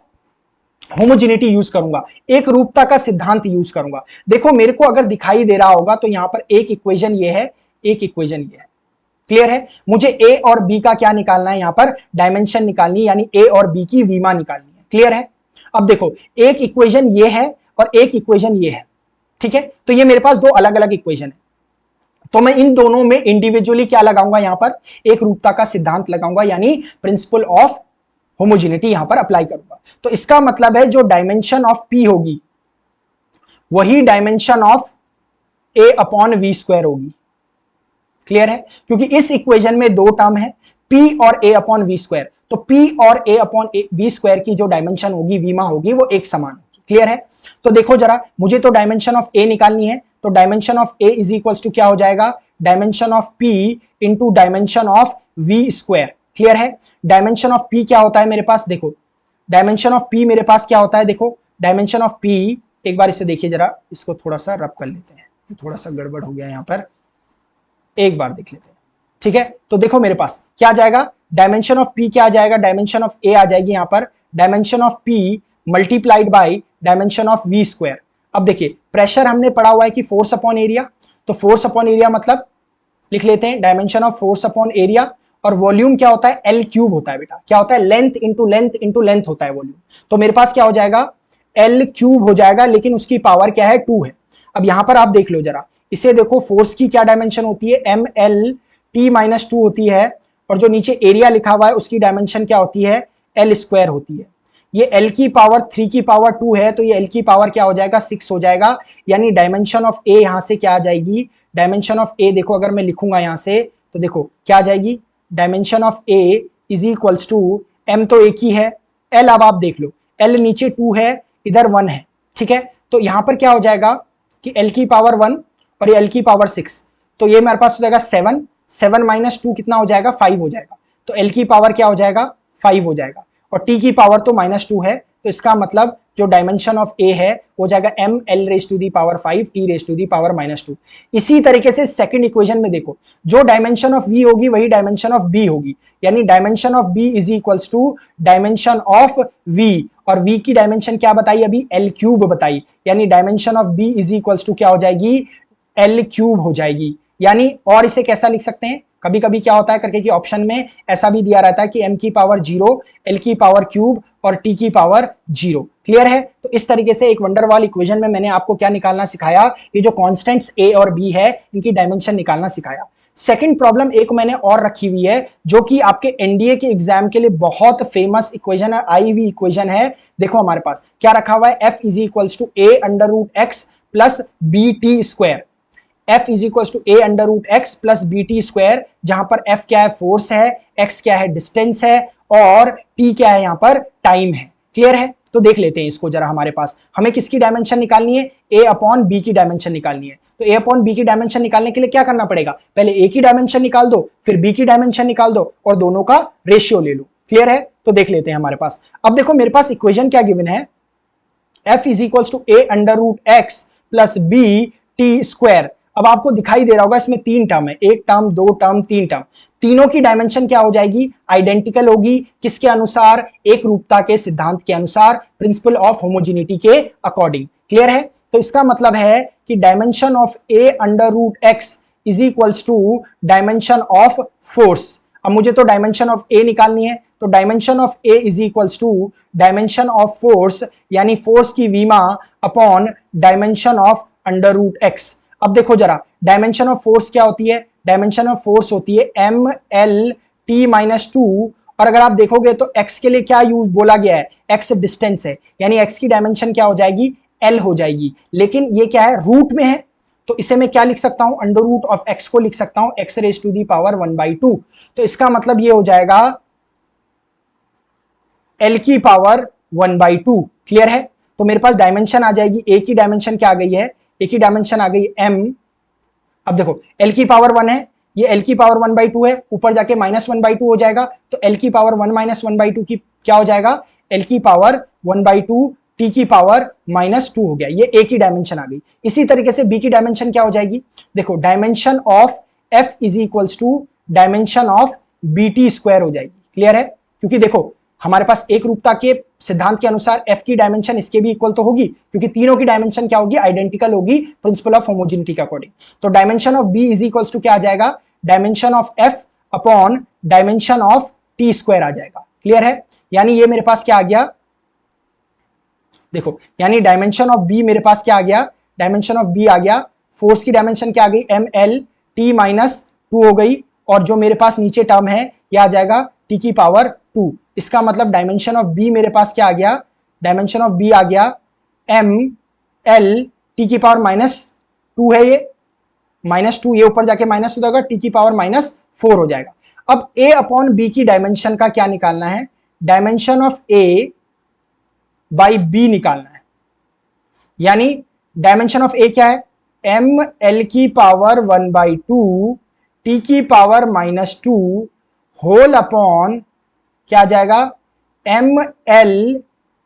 होमोजेनिटी यूज करूंगा, एक रूपता का सिद्धांत यूज करूंगा। देखो मेरे को अगर दिखाई दे रहा होगा तो यहां पर एक इक्वेशन ये है, एक इक्वेशन ये है। क्लियर है। मुझे ए और बी का क्या निकालना है, यहां पर डायमेंशन निकालनी है, यानी ए और बी की वीमा निकालनी है। क्लियर है। अब देखो एक इक्वेशन ये है और एक इक्वेशन ये है, ठीक है। तो ये मेरे पास दो अलग अलग इक्वेशन है, तो मैं इन दोनों में इंडिविजुअली क्या लगाऊंगा, यहां पर एक रूपता का सिद्धांत लगाऊंगा, यानी प्रिंसिपल ऑफ होमोजेनिटी यहां पर अप्लाई करूंगा। तो इसका मतलब है जो डायमेंशन ऑफ P होगी वही dimension of A upon V² होगी। क्लियर है। क्योंकि इस इक्वेशन में दो टर्म है P और A अपॉन V², तो P और A अपॉन V² की जो डायमेंशन होगी, वीमा होगी, वो एक समान होगी। क्लियर है। तो देखो जरा मुझे तो डायमेंशन ऑफ A निकालनी है, तो dimension of A is equals to क्या हो जाएगा, dimension of P into dimension of V²। Clear है। डायमेंशन ऑफ P क्या होता है मेरे पास, देखो डायमेंशन ऑफ P मेरे पास क्या होता है, देखो डायमेंशन ऑफ P, एक बार इसे देखिए जरा, इसको थोड़ा सा रब कर लेते हैं, थोड़ा सा गड़बड़ हो गया यहां पर, एक बार देख लेते हैं। ठीक है। तो देखो मेरे पास क्या आ जाएगा, डायमेंशन ऑफ P क्या आ जाएगा, डायमेंशन ऑफ A आ जाएगी यहां पर, dimension of P multiplied by dimension of V²। अब देखिए प्रेशर हमने पढ़ा हुआ है कि फोर्स अपॉन एरिया, तो फोर्स अपॉन एरिया मतलब लिख लेते हैं dimension of force upon area, और वॉल्यूम क्या होता है, L³ होता है बेटा, क्या होता है, length into length into length होता है वॉल्यूम। तो मेरे पास क्या हो जाएगा, L³ हो जाएगा, लेकिन उसकी पावर क्या है, 2 है। अब यहां पर आप देख लो जरा, इसे देखो फोर्स की क्या डायमेंशन होती है, mlt-2 होती है, और जो नीचे एरिया लिखा हुआ है उसकी डायमेंशन क्या होती है, L² होती है। ये L की पावर 3 की पावर 2 है, तो ये L की पावर क्या हो जाएगा, 6 हो जाएगा, यानी डायमेंशन ऑफ A यहां से क्या आ जाएगी, डायमेंशन ऑफ A देखो अगर मैं लिखूंगा यहां से, तो देखो क्या आ जाएगी, dimension of A is equals to m तो एक ही है, l अब आप देख लो, l नीचे 2 है, इधर 1 है, ठीक है। तो यहां पर क्या हो जाएगा कि l की पावर 1 और ये l की पावर 6, तो ये मेरे पास हो जाएगा 7, 7 माइनस 2 कितना हो जाएगा, 5 हो जाएगा। तो l की पावर क्या हो जाएगा, 5 हो जाएगा, और t की पावर तो -2 है, तो इसका मतलब जो डायमेंशन ऑफ a है हो जाएगा m l raise to the power 5 t raise to the power -2। इसी तरीके से सेकंड इक्वेशन में देखो, जो डायमेंशन ऑफ v होगी वही डायमेंशन ऑफ b होगी, यानी dimension of b is equals to dimension of v, और v की डायमेंशन क्या बताई अभी, l क्यूब बताई, यानी dimension of b is equals to क्या हो जाएगी, l क्यूब हो जाएगी। यानी और इसे कैसा लिख सकते हैं, कभी कभी क्या होता है करके कि ऑप्शन में ऐसा भी दिया रहता है कि m की पावर 0, l की पावर क्यूब और t की पावर 0। क्लियर है। तो इस तरीके से एक वंडरवॉल इक्वेशन में मैंने आपको क्या निकालना सिखाया, ये जो कांस्टेंट्स a और b है इनकी डायमेंशन निकालना सिखाया। सेकंड प्रॉब्लम एक मैंने और रखी हुई है जो कि आपके एनडीए के एग्जाम के लिए बहुत फेमस इक्वेशन है, आईवी इक्वेशन है। देखो हमारे पास क्या रखा हुआ है, f is equals to a under root x plus b t square, f is equal to a under root x plus b t square, जहां पर f क्या है, फोर्स है, x क्या है, डिस्टेंस है, और t क्या है, यहां पर टाइम है। क्लियर है। तो देख लेते हैं इसको जरा, हमारे पास हमें किसकी डायमेंशन निकालनी है, a अपॉन b की डायमेंशन निकालनी है। तो a अपॉन b की डायमेंशन निकालने के लिए क्या करना पड़ेगा, पहले a की डायमेंशन निकाल दो, फिर b की डायमेंशन निकाल दो और दोनों का रेशियो ले लो। क्लियर है। तो देख लेते हैं हमारे पास, अब देखो मेरे पास इक्वेशन क्या गिवन है, f is equal to a under root x plus b t square. अब आपको दिखाई दे रहा होगा इसमें 3 टर्म है, 1 टर्म 2 टर्म 3 टर्म, तीनों की डायमेंशन क्या हो जाएगी, आइडेंटिकल होगी, किसके अनुसार, एक रूपता के सिद्धांत के अनुसार, प्रिंसिपल ऑफ होमोजेनिटी के अकॉर्डिंग। क्लियर है। तो इसका मतलब है कि dimension of a under root x is equals to dimension of force. अब मुझे तो डायमेंशन ऑफ a निकालनी है, तो dimension of a is equals to dimension of force, यानी फोर्स की वीमा upon dimension of under root x. अब देखो जरा, डायमेंशन ऑफ फोर्स क्या होती है, डायमेंशन ऑफ फोर्स होती है एम एल टी माइनस 2, और अगर आप देखोगे तो x के लिए क्या यूज बोला गया है, x डिस्टेंस है, यानी x की डायमेंशन क्या हो जाएगी, l हो जाएगी, लेकिन ये क्या है, रूट में है, तो इसे मैं क्या लिख सकता हूं, अंडर रूट ऑफ x को लिख सकता हूं x raise to the power 1/2। तो इसका मतलब ये हो जाएगा l की पावर 1/2। क्लियर है। तो मेरे पास डायमेंशन आ जाएगी, a की डायमेंशन क्या आ गई है, a की डायमेंशन आ गई m। अब देखो l की पावर 1 है, ये l की पावर 1/2 है, ऊपर जाके -1/2 हो जाएगा, तो l की पावर 1 माइनस 1/2 की क्या हो जाएगा, l की पावर 1/2 t की पावर -2 हो गया, ये a की डायमेंशन आ गई। इसी तरीके से b की डायमेंशन क्या हो जाएगी, देखो dimension of f is equals to dimension of bt square हो जाएगी। क्लियर है। क्योंकि देखो हमारे पास एक रूपता के सिद्धांत के अनुसार f की डायमेंशन इसके भी इक्वल तो होगी, क्योंकि तीनों की डायमेंशन क्या होगी, आइडेंटिकल होगी, प्रिंसिपल ऑफ होमोजेनिटी के अकॉर्डिंग। तो dimension of b is equals to क्या आ जाएगा, dimension of f upon dimension of t square आ जाएगा। क्लियर है। यानी ये मेरे पास क्या आ गया, देखो यानी डायमेंशन ऑफ b मेरे पास क्या आ गया, डायमेंशन ऑफ b आ गया, फोर्स की डायमेंशन क्या आ गई, एम एल टी माइनस 2 हो गई, और जो मेरे पास नीचे टर्म है ये आ जाएगा t की पावर 2। इसका मतलब डायमेंशन ऑफ b मेरे पास क्या आ गया, डायमेंशन ऑफ b आ गया m l t की पावर -2 है, ये -2, ये ऊपर जाके माइनस हो जाएगा, t की पावर -4 हो जाएगा। अब a अपॉन b की डायमेंशन का क्या निकालना है, dimension of a by b निकालना है, यानी डायमेंशन ऑफ a क्या है, m l की पावर 1/2 t की पावर -2 होल अपॉन क्या आ जाएगा, एम एल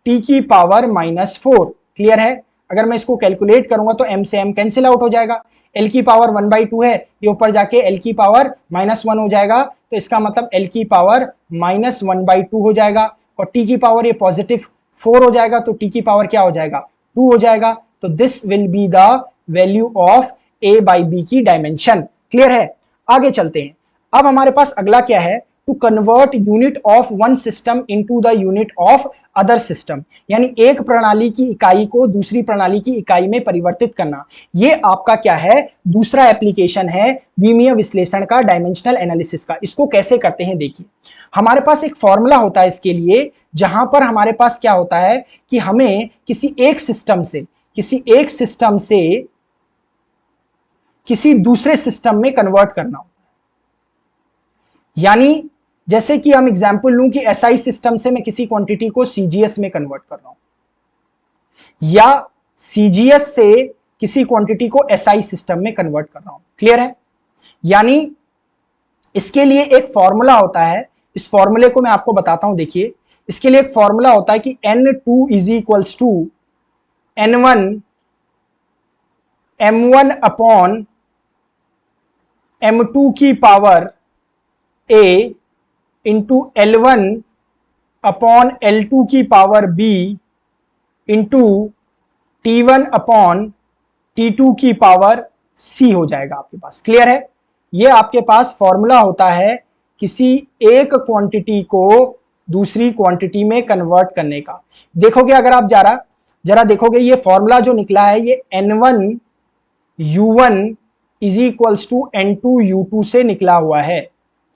टी की पावर -4। क्लियर है। अगर मैं इसको कैलकुलेट करूंगा तो m से m कैंसिल आउट हो जाएगा, l की पावर 1/2 है, ये ऊपर जाके l की पावर -1 हो जाएगा, तो इसका मतलब l की पावर -1/2 हो जाएगा, और t की पावर ये पॉजिटिव 4 हो जाएगा, तो t की पावर क्या हो जाएगा, 2 हो जाएगा। तो this will be the value of a by b की डायमेंशन। क्लियर है। आगे चलते हैं। अब हमारे पास अगला क्या है, to convert unit of one system into the unit of other system, यानी एक प्रणाली की इकाई को दूसरी प्रणाली की इकाई में परिवर्तित करना। ये आपका क्या है, दूसरा एप्लीकेशन है विमीय विश्लेषण का, डायमेंशनल एनालिसिस का। इसको कैसे करते हैं देखिए, हमारे पास एक फॉर्मूला होता है इसके लिए, जहां पर हमारे पास क्या होता है कि हमें किसी एक सिस्टम से किसी दूसरे सिस्टम में कन्वर्ट करना हो। यानी जैसे कि हम एग्जाम्पल लूं कि एसआई सिस्टम से मैं किसी क्वांटिटी को सीजीएस में कन्वर्ट कर रहा हूं या सीजीएस से किसी क्वांटिटी को एसआई सिस्टम में कन्वर्ट कर रहा हूं। क्लियर है? यानी इसके लिए एक फॉर्मूला होता है, इस फॉर्मूले को मैं आपको बताता हूं। देखिए, इसके लिए एक फॉर्मूला होता है कि N2 is equals to N1 M1 upon M2 की power A into L1 upon L2 की power B into T1 upon T2 की पावर C हो जाएगा आपके पास। क्लियर है? ये आपके पास फॉर्मूला होता है किसी एक क्वांटिटी को दूसरी क्वांटिटी में कन्वर्ट करने का। देखोगे अगर आप जरा देखोगे, ये फॉर्मूला जो निकला है ये N1 U1 is equals to N2 U2 से निकला हुआ है,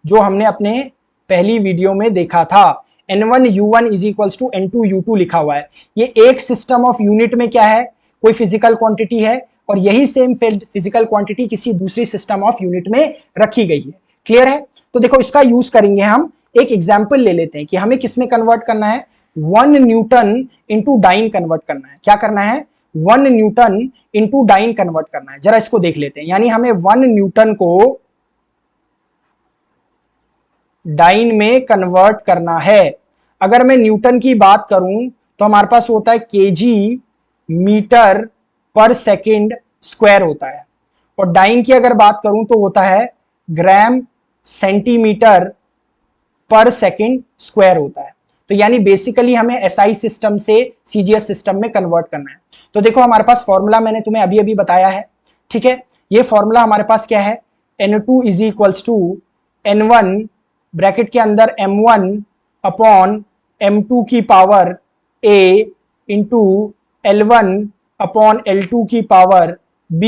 जो हमने अपने पहली वीडियो में देखा था। N1 U1 is equals to N2 U2 लिखा हुआ है। ये एक सिस्टम ऑफ यूनिट में क्या है, कोई फिजिकल क्वांटिटी है और यही सेम फिजिकल क्वांटिटी किसी दूसरी सिस्टम ऑफ यूनिट में रखी गई है। क्लियर है? तो देखो, इसका यूज करेंगे हम। एक एग्जाम्पल ले लेते हैं कि हमें किस में कन्वर्ट करना है, 1 न्यूटन इंटू डाइन कन्वर्ट करना है। क्या करना है? 1 न्यूटन इंटू डाइन कन्वर्ट करना है। जरा इसको देख लेते हैं। यानी हमें 1 न्यूटन को डाइन में कन्वर्ट करना है। अगर मैं न्यूटन की बात करूं तो हमारे पास होता है केजी मीटर पर सेकंड स्क्वायर होता है, और डाइन की अगर बात करूं तो होता है ग्राम सेंटीमीटर पर सेकंड स्क्वायर होता है। तो यानी बेसिकली हमें एसआई सिस्टम से सीजीएस सिस्टम में कन्वर्ट करना है। तो देखो, हमारे पास फॉर्मूला मैंने तुम्हें अभी अभी बताया है। ठीक है? ये फॉर्मूला हमारे पास क्या है, N2 is equals to N1 bracket के अंदर M1 अपॉन M2 की power A into L1 upon L2 की power B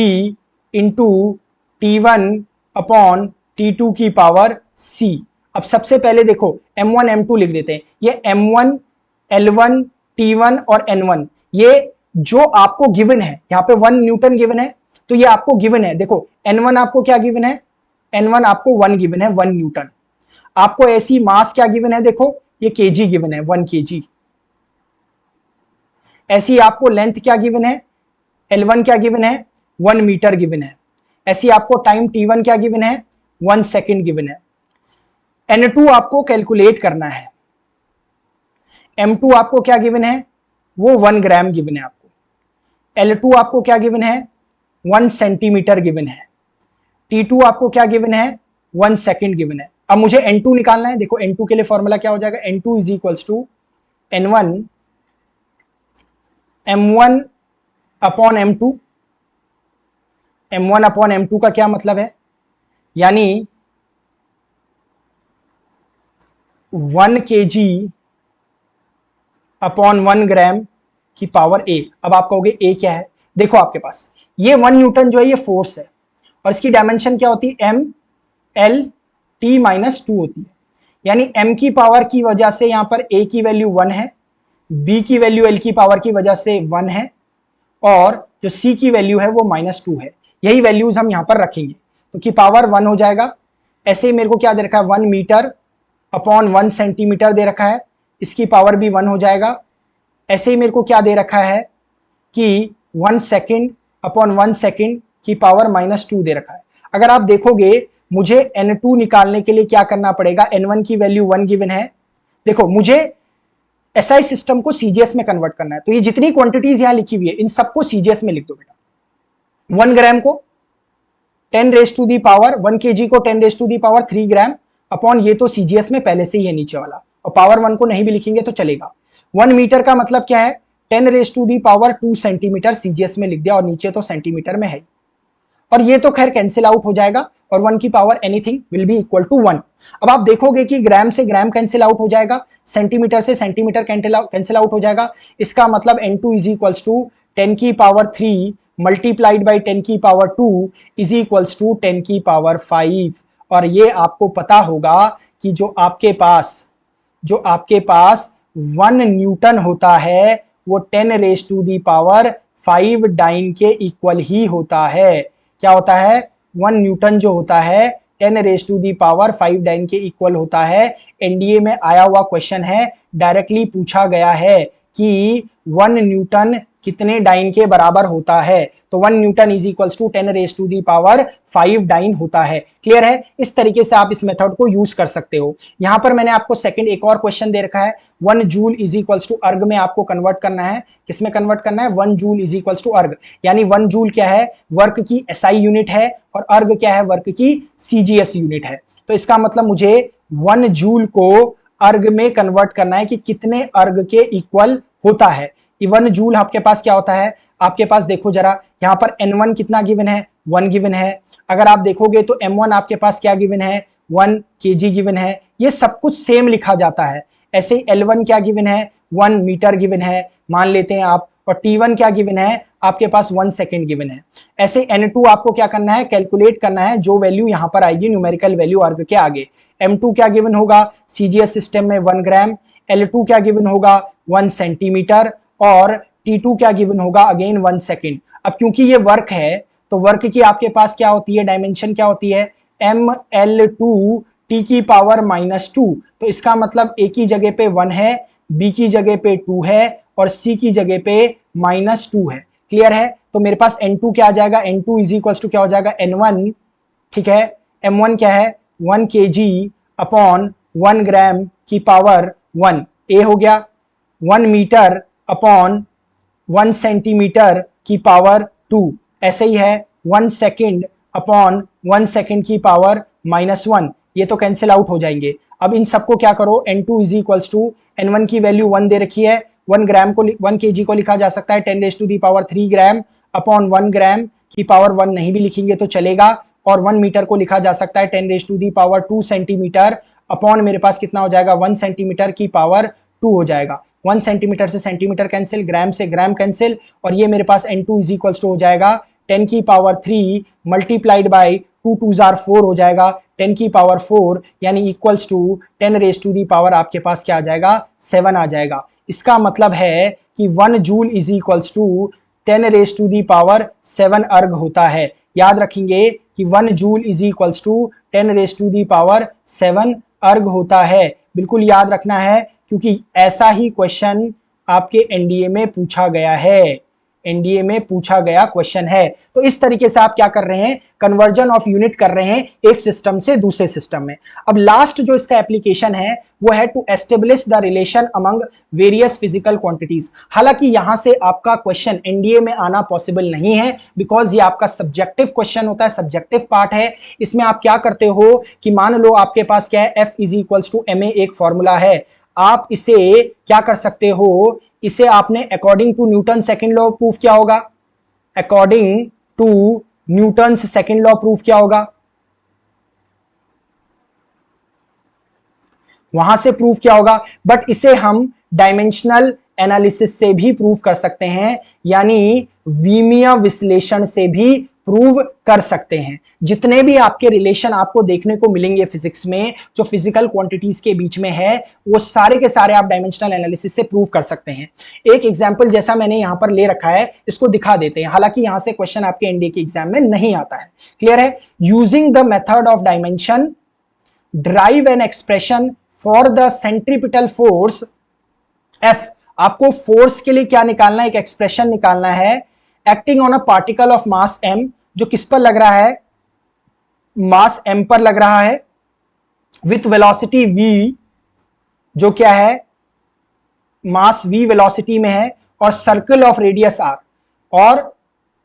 into T1 upon T2 की पावर C। अब सबसे पहले देखो, M1 M2 लिख देते हैं। ये M1 L1 T1 और N1, ये जो आपको गिवन है, यहाँ पे 1 न्यूटन गिवन है, तो ये आपको गिवन है। देखो, N1 आपको क्या गिवन है, N1 आपको 1 गिवन है, 1 न्यूटन। आपको ऐसी मास क्या गिवन है, देखो ये केजी गिवन है, 1 केजी। ऐसी आपको लेंथ क्या गिवन है, L1 क्या गिवन है, 1 मीटर गिवन है। ऐसी आपको टाइम T1 क्या गिवन है, 1 सेकंड गिवन है। N2 आपको कैलकुलेट करना है। M2 आपको क्या गिवन है, वो 1 ग्राम गिवन है आपको। L2 आपको क्या गिवन है, 1 सेंटीमीटर गिवन है। T2 आपको क्या गिवन है, 1 सेकंड गिवन है। अब मुझे N2 निकालना है। देखो, N2 के लिए फॉर्मूला क्या हो जाएगा, N2 is equals to N1 M1 upon M2। M1 upon M2 का क्या मतलब है, यानी 1 केजी अपॉन 1 ग्राम की पावर A। अब आप कहोगे A क्या है, देखो आपके पास ये 1 न्यूटन जो है ये फोर्स है, और इसकी डायमेंशन क्या होती है, M L T माइनस 2 होती है। यानी M की पावर की वजह से यहां पर A की वैल्यू 1 है, B की वैल्यू L की पावर की वजह से 1 है, और जो C की वैल्यू है वो -2 है। यही वैल्यूज हम यहां पर रखेंगे, तो की पावर 1 हो जाएगा। ऐसे ही मेरे को क्या दे रखा है, 1 मीटर अपॉन 1 सेंटीमीटर दे रखा है, इसकी पावर भी 1 हो जाएगा। ऐसे ही मेरे को क्या दे रखा है कि 1 सेकंड अपॉन 1 सेकंड की पावर -2 दे रखा है। अगर आप देखोगे, मुझे N2 निकालने के लिए क्या करना पड़ेगा, N1 की वैल्यू 1 गिवन है। देखो, मुझे एसआई सिस्टम को सीजीएस में कन्वर्ट करना है, तो ये जितनी क्वांटिटीज यहां लिखी हुई है इन सबको सीजीएस में लिख दो बेटा। 1 ग्राम को 10 raise to the power, 1 KG को 10 raise to the power 3 gram upon, ये तो सीजीएस में पहले से ही है नीचे वाला, और पावर 1 को नहीं भी लिखेंगे तो चलेगा। 1 मीटर का मतलब क्या है, 10 raise to the power 2 centimetre CGS में लिख दिया, और नीचे तो सेंटीमीटर में है, और ये तो खैर कैंसिल आउट हो जाएगा, और 1 की power anything will be equal to 1। अब आप देखोगे कि ग्राम से ग्राम कैंसिल आउट हो जाएगा, सेंटीमीटर से सेंटीमीटर कैंसिल आउट हो जाएगा। इसका मतलब N2 इज इक्वल्स टू 10 की पावर 3 मल्टीप्लाइड बाई 10 की पावर 2 इज इक्वल्स टू 10 की पावर 5। और ये आपको पता होगा कि जो आपके पास 1 न्यूटन होता है वो 10 raise to the power 5 dyne के इक्वल ही होता है। क्या होता है, 1 न्यूटन जो होता है 10 raise to the power 5 dyne के इक्वल होता है। एनडीए में आया हुआ क्वेश्चन है, डायरेक्टली पूछा गया है कि 1 न्यूटन कितने डाइन के बराबर होता है, तो 1 newton is equals to 10 raise to the power 5 dyne होता है। क्लियर है? इस तरीके से आप इस मेथड को यूज कर सकते हो। यहां पर मैंने आपको सेकंड एक और क्वेश्चन दे रखा है, 1 जूल इज इक्वल्स टू अर्ग में आपको कन्वर्ट करना है। किसमें कन्वर्ट करना है? 1 जूल इज इक्वल्स टू अर्ग, यानी 1 जूल क्या है? वर्क की एसआई यूनिट है, और अर्ग क्या है? वर्क की सीजीएस यूनिट है। तो इसका मतलब मुझे 1 जूल को अर्ग में कन्वर्ट करना है कि कितने अर्ग के इक्वल होता है। 1 जूल आपके पास क्या होता है? आपके पास देखो जरा, यहां पर N1 कितना गिवन है? 1 गिवन है। अगर आप देखोगे तो M1 आपके पास क्या गिवन है? 1 kg गिवन है। ये सब कुछ सेम लिखा जाता है। ऐसे ही L1 क्या गिवन है? 1 मीटर गिवन है, मान लेते हैं आप। और T1 क्या गिवन है? आपके पास 1 सेकेंड गिवन है। ऐसे N2 आपको क्या करना है? कैलकुलेट करना है, जो वैल्यू यहां पर आएगी न्यूमेरिकल वैल्यू अर्ग के आगे। M2 क्या गिवन होगा? सीजीएस सिस्टम में 1 ग्राम। L2 क्या गिवन होगा? 1 सेंटीमीटर। और T2 क्या गिवन होगा? Again 1 second. अब क्योंकि ये वर्क है, तो वर्क की आपके पास क्या होती है? डायमेंशन क्या होती है? ML2 T की पावर -2। तो इसका मतलब A की जगह पे 1 है, B की जगह पे 2 है, और C की जगह पे -2 है। क्लियर है? तो मेरे पास N2 क्या आ जाएगा? N2 इज इक्वल्स टू क्या हो जाएगा? N1। ठीक है, M1 क्या है? 1 kg अपॉन 1 ग्राम की पावर 1। A हो गया 1 मीटर अपॉन 1 सेंटीमीटर की पावर 2। ऐसे ही है 1 सेकेंड अपॉन 1 सेकेंड की पावर -1। ये तो कैंसिल आउट हो जाएंगे। अब इन सबको क्या करो? N2 is equals to N1 की वैल्यू 1 दे रखी है, 1 ग्राम को 1 kg को लिखा जा सकता है 10 raise to the power 3 gram upon 1 gram की पावर 1 नहीं भी लिखेंगे तो चलेगा। और 1 मीटर को लिखा जा सकता है 10 raise to the power 2 centimetre upon मेरे पास कितना हो जाएगा? 1 सेंटीमीटर की पावर 2 हो जाएगा। 1 सेंटीमीटर से सेंटीमीटर कैंसिल, ग्राम से ग्राम कैंसिल, और ये मेरे पास N2 इज इक्वल्स टू हो जाएगा 10 की पावर 3 मल्टीप्लाइड बाई 2 2 जार 4 हो जाएगा 10 की पावर 4, यानी equals to 10 raise to the power आपके पास क्या आ जाएगा? 7 आ जाएगा। इसका मतलब है कि 1 joule is equals to 10 raise to the power 7 erg होता है। याद रखेंगे कि 1 joule is equals to 10 raise to the power 7 erg होता है। बिल्कुल याद रखना है, क्योंकि ऐसा ही क्वेश्चन आपके एनडीए में पूछा गया है। एनडीए में पूछा गया क्वेश्चन है। तो इस तरीके से आप क्या कर रहे हैं? कन्वर्जन ऑफ यूनिट कर रहे हैं एक सिस्टम से दूसरे सिस्टम में। अब लास्ट जो इसका एप्लीकेशन है वो है to establish the relation among various physical quantities. हालांकि यहां से आपका क्वेश्चन एनडीए में आना पॉसिबल नहीं है, बिकॉज ये आपका सब्जेक्टिव क्वेश्चन होता है, सब्जेक्टिव पार्ट है। इसमें आप क्या करते हो कि मान लो आपके पास क्या है? F is equals to ma एक फॉर्मूला है। आप इसे क्या कर सकते हो? इसे आपने according to Newton second law proof क्या होगा? According to Newton second law proof क्या होगा? वहां से प्रूफ क्या होगा? बट इसे हम डायमेंशनल एनालिसिस से भी प्रूव कर सकते हैं, यानी विमीय विश्लेषण से भी प्रूव कर सकते हैं। जितने भी आपके रिलेशन आपको देखने को मिलेंगे फिजिक्स में, जो फिजिकल क्वांटिटीज के बीच में है, वो सारे के सारे आप डायमेंशनल एनालिसिस से प्रूव कर सकते हैं। एक एग्जांपल जैसा मैंने यहां पर ले रखा है, इसको दिखा देते हैं। हालांकि यहां से क्वेश्चन आपके एनडीए के एग्जाम में नहीं आता है। क्लियर है? Using the method of dimension drive an expression for the centripetal force F। आपको फोर्स के लिए क्या निकालना है? एक एक्सप्रेशन निकालना है acting on a particle of mass m, जो किस पर लग रहा है? मास m पर लग रहा है, विथ वेलोसिटी v, जो क्या है? मास v वेलोसिटी में है, और सर्कल ऑफ रेडियस r, और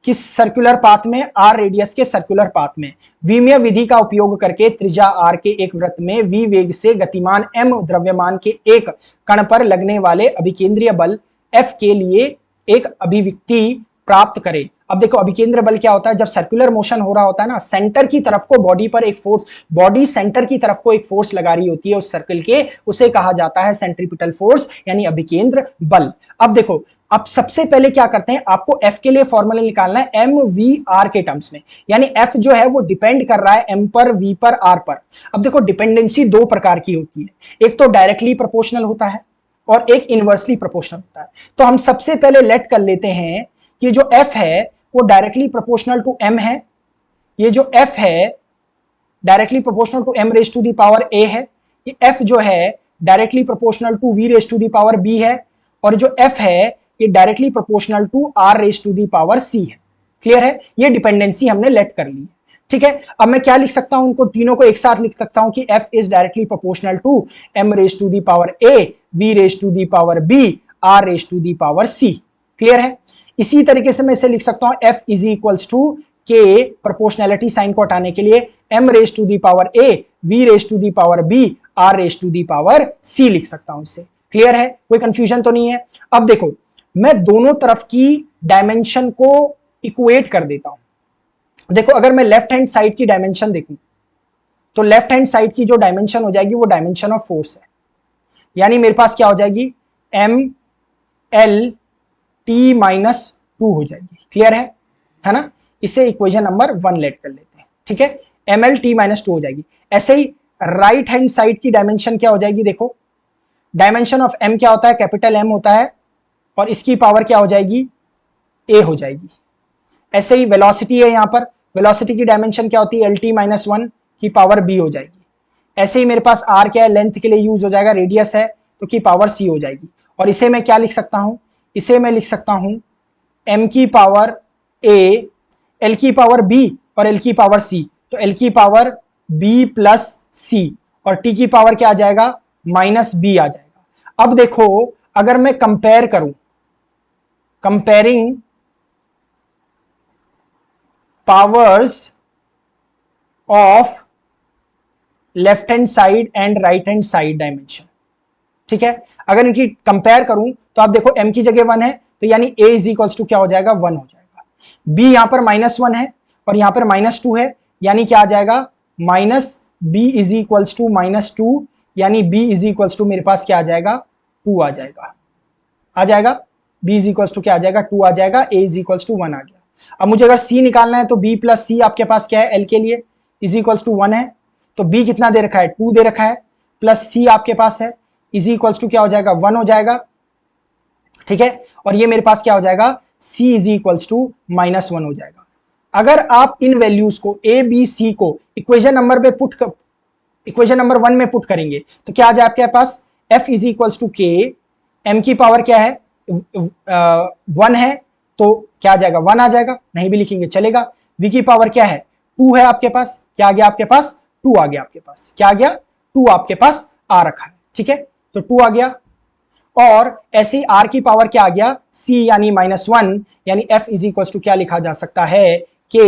किस सर्कुलर पाथ में? r रेडियस के सर्कुलर पाथ में। विमीय विधि का उपयोग करके त्रिज्या r के एक वृत्त में v वेग से गतिमान m द्रव्यमान के एक कण पर लगने वाले अभिकेंद्रीय बल F के लिए एक अभिव्यक्ति प्राप्त करें। अब देखो, अभिकेंद्र बल क्या होता है? जब सर्कुलर मोशन हो रहा होता है ना, सेंटर की तरफ को बॉडी पर एक फोर्स, बॉडी सेंटर की तरफ को एक फोर्स लगा रही होती है उस सर्कल के, उसे कहा जाता है सेंट्रीपिटल फोर्स, यानी अभिकेंद्र बल। अब देखो, अब सबसे पहले क्या करते हैं? आपको F के लिए फॉर्मूला निकालना है mvr के टर्म्स में, यानी F जो है वो डिपेंड कर रहा है m पर, v पर, r पर। अब देखो, डिपेंडेंसी दो प्रकार की होती है, एक तो डायरेक्टली प्रोपोर्शनल होता है और एक इनवर्सली प्रोपोर्शनल होता है। तो हम सबसे पहले लेट कर लेते हैं कि जो F है वो डायरेक्टली प्रोपोर्शनल टू m है। ये जो F है directly proportional to m raise to the power a है, ये f जो है directly proportional to v raise to the power b है, और जो f है ये directly proportional to r raise to the power c है। क्लियर है, ये डिपेंडेंसी हमने लेट कर ली है। ठीक है, अब मैं क्या लिख सकता हूं, उनको तीनों को एक साथ लिख सकता हूं कि f is directly proportional to m raise to the power a, v raise to the power b, r raise to the power c। Clear है, इसी तरीके से मैं इसे लिख सकता हूं f is equals to k, proportionality sign को हटाने के लिए m raise to the power a, v raise to the power b, r raise to the power c लिख सकता हूं इसे। क्लियर है, कोई कंफ्यूजन तो नहीं है। अब देखो मैं दोनों तरफ की डायमेंशन को इक्वेट कर देता हूं। देखो अगर मैं लेफ्ट हैंड साइड की डायमेंशन देखूं तो लेफ्ट हैंड साइड की जो डायमेंशन हो जाएगी वो डायमेंशन ऑफ फोर्स है, यानी मेरे पास क्या हो जाएगी m l t माइनस 2 हो जाएगी। क्लियर है ना, इसे इक्वेशन नंबर 1 लेट कर लेते हैं। ठीक है, m l t माइनस 2 हो जाएगी। ऐसे ही राइट हैंड साइड की डायमेंशन क्या हो जाएगी, देखो डायमेंशन ऑफ m क्या होता है, कैपिटल M होता है, और इसकी पावर क्या हो जाएगी a हो जाएगी। ऐसे ही वेलोसिटी है, यहां पर वेलोसिटी की डायमेंशन क्या होती है, lt माइनस 1 की पावर b हो जाएगी। ऐसे ही मेरे पास r क्या है, लेंथ के लिए यूज हो जाएगा, रेडियस है तो की पावर c हो जाएगी। और इसे मैं क्या लिख सकता हूं, इसे मैं लिख सकता हूं m की पावर a, l की पावर b और l की पावर c, तो l की पावर b प्लस c और t की पावर क्या आ जाएगा माइनस b आ जाएगा। अब देखो अगर मैं कंपेयर करूं, comparing powers of left hand side and right hand side dimension. ठीक है, अगर इनकी कंपेयर करूं तो आप देखो m की जगह 1 है तो यानी a इज इक्वल्स टू क्या हो जाएगा 1 हो जाएगा, b यहां पर -1 है और यहां पर -2 है, यानी क्या आ जाएगा minus b is equals to -2, यानी b इज इक्वल्स टू मेरे पास क्या आ जाएगा 2 आ जाएगा, b इज इक्वल्स टू क्या आ जाएगा 2 आ जाएगा, a इज इक्वल्स टू 1 आ गया। अब मुझे अगर c निकालना है तो b प्लस c आपके पास क्या है l के लिए इज इक्वल्स टू 1 है, तो b कितना दे रखा है 2 दे रखा है, प्लस c आपके पास है इज इक्वल्स टू क्या हो जाएगा 1 हो जाएगा। ठीक है, और ये मेरे पास क्या हो जाएगा c इज इक्वल्स टू -1 हो जाएगा। अगर आप इन वैल्यूज को a b c को इक्वेशन नंबर 1 में पुट करेंगे तो क्या आ जाए आपके पास f is equals to k, m की पावर क्या है 1 है तो क्या आ जाएगा 1 आ जाएगा, नहीं भी लिखेंगे चलेगा। v की पावर क्या है 2 है आपके पास, क्या आ गया आपके पास 2 आ गया आपके पास, क्या आ गया 2 आपके पास आ रखा है। ठीक है, तो 2 आ गया, और ऐसी r की पावर क्या आ गया c यानी -1, यानी f इज इक्वल्स टू क्या लिखा जा सकता है k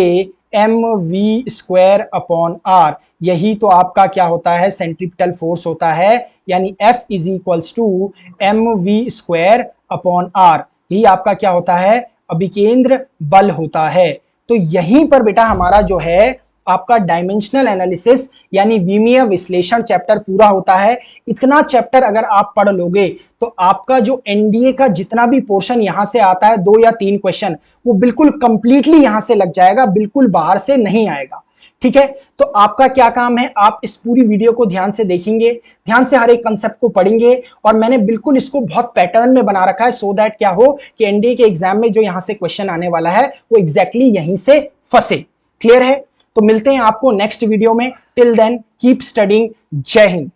mv² अपॉन r। यही तो आपका क्या होता है सेंट्रीपिटल फोर्स होता है, यानी f is equals to mv² upon r, यही आपका क्या होता है अभिकेंद्र बल होता है। तो यहीं पर बेटा हमारा जो है आपका डायमेंशनल एनालिसिस यानी विमीय विश्लेषण चैप्टर पूरा होता है। इतना चैप्टर अगर आप पढ़ लोगे तो आपका जो एनडीए का जितना भी पोर्शन यहां से आता है 2 या 3 क्वेश्चन वो बिल्कुल कंप्लीटली यहां से लग जाएगा, बिल्कुल बाहर से नहीं आएगा। ठीक है, तो आपका क्या काम है, आप इस पूरी वीडियो को ध्यान से देखेंगे, ध्यान से हर एक कंसेप्ट को पढ़ेंगे, और मैंने बिल्कुल इसको बहुत पैटर्न में बना रखा है सो दैट क्या हो कि एनडीए के एग्जाम में जो यहां से क्वेश्चन आने वाला है वो एग्जैक्टली यहीं से फंसे। क्लियर है, तो मिलते हैं आपको नेक्स्ट वीडियो में। Till then keep studying. जय हिंद।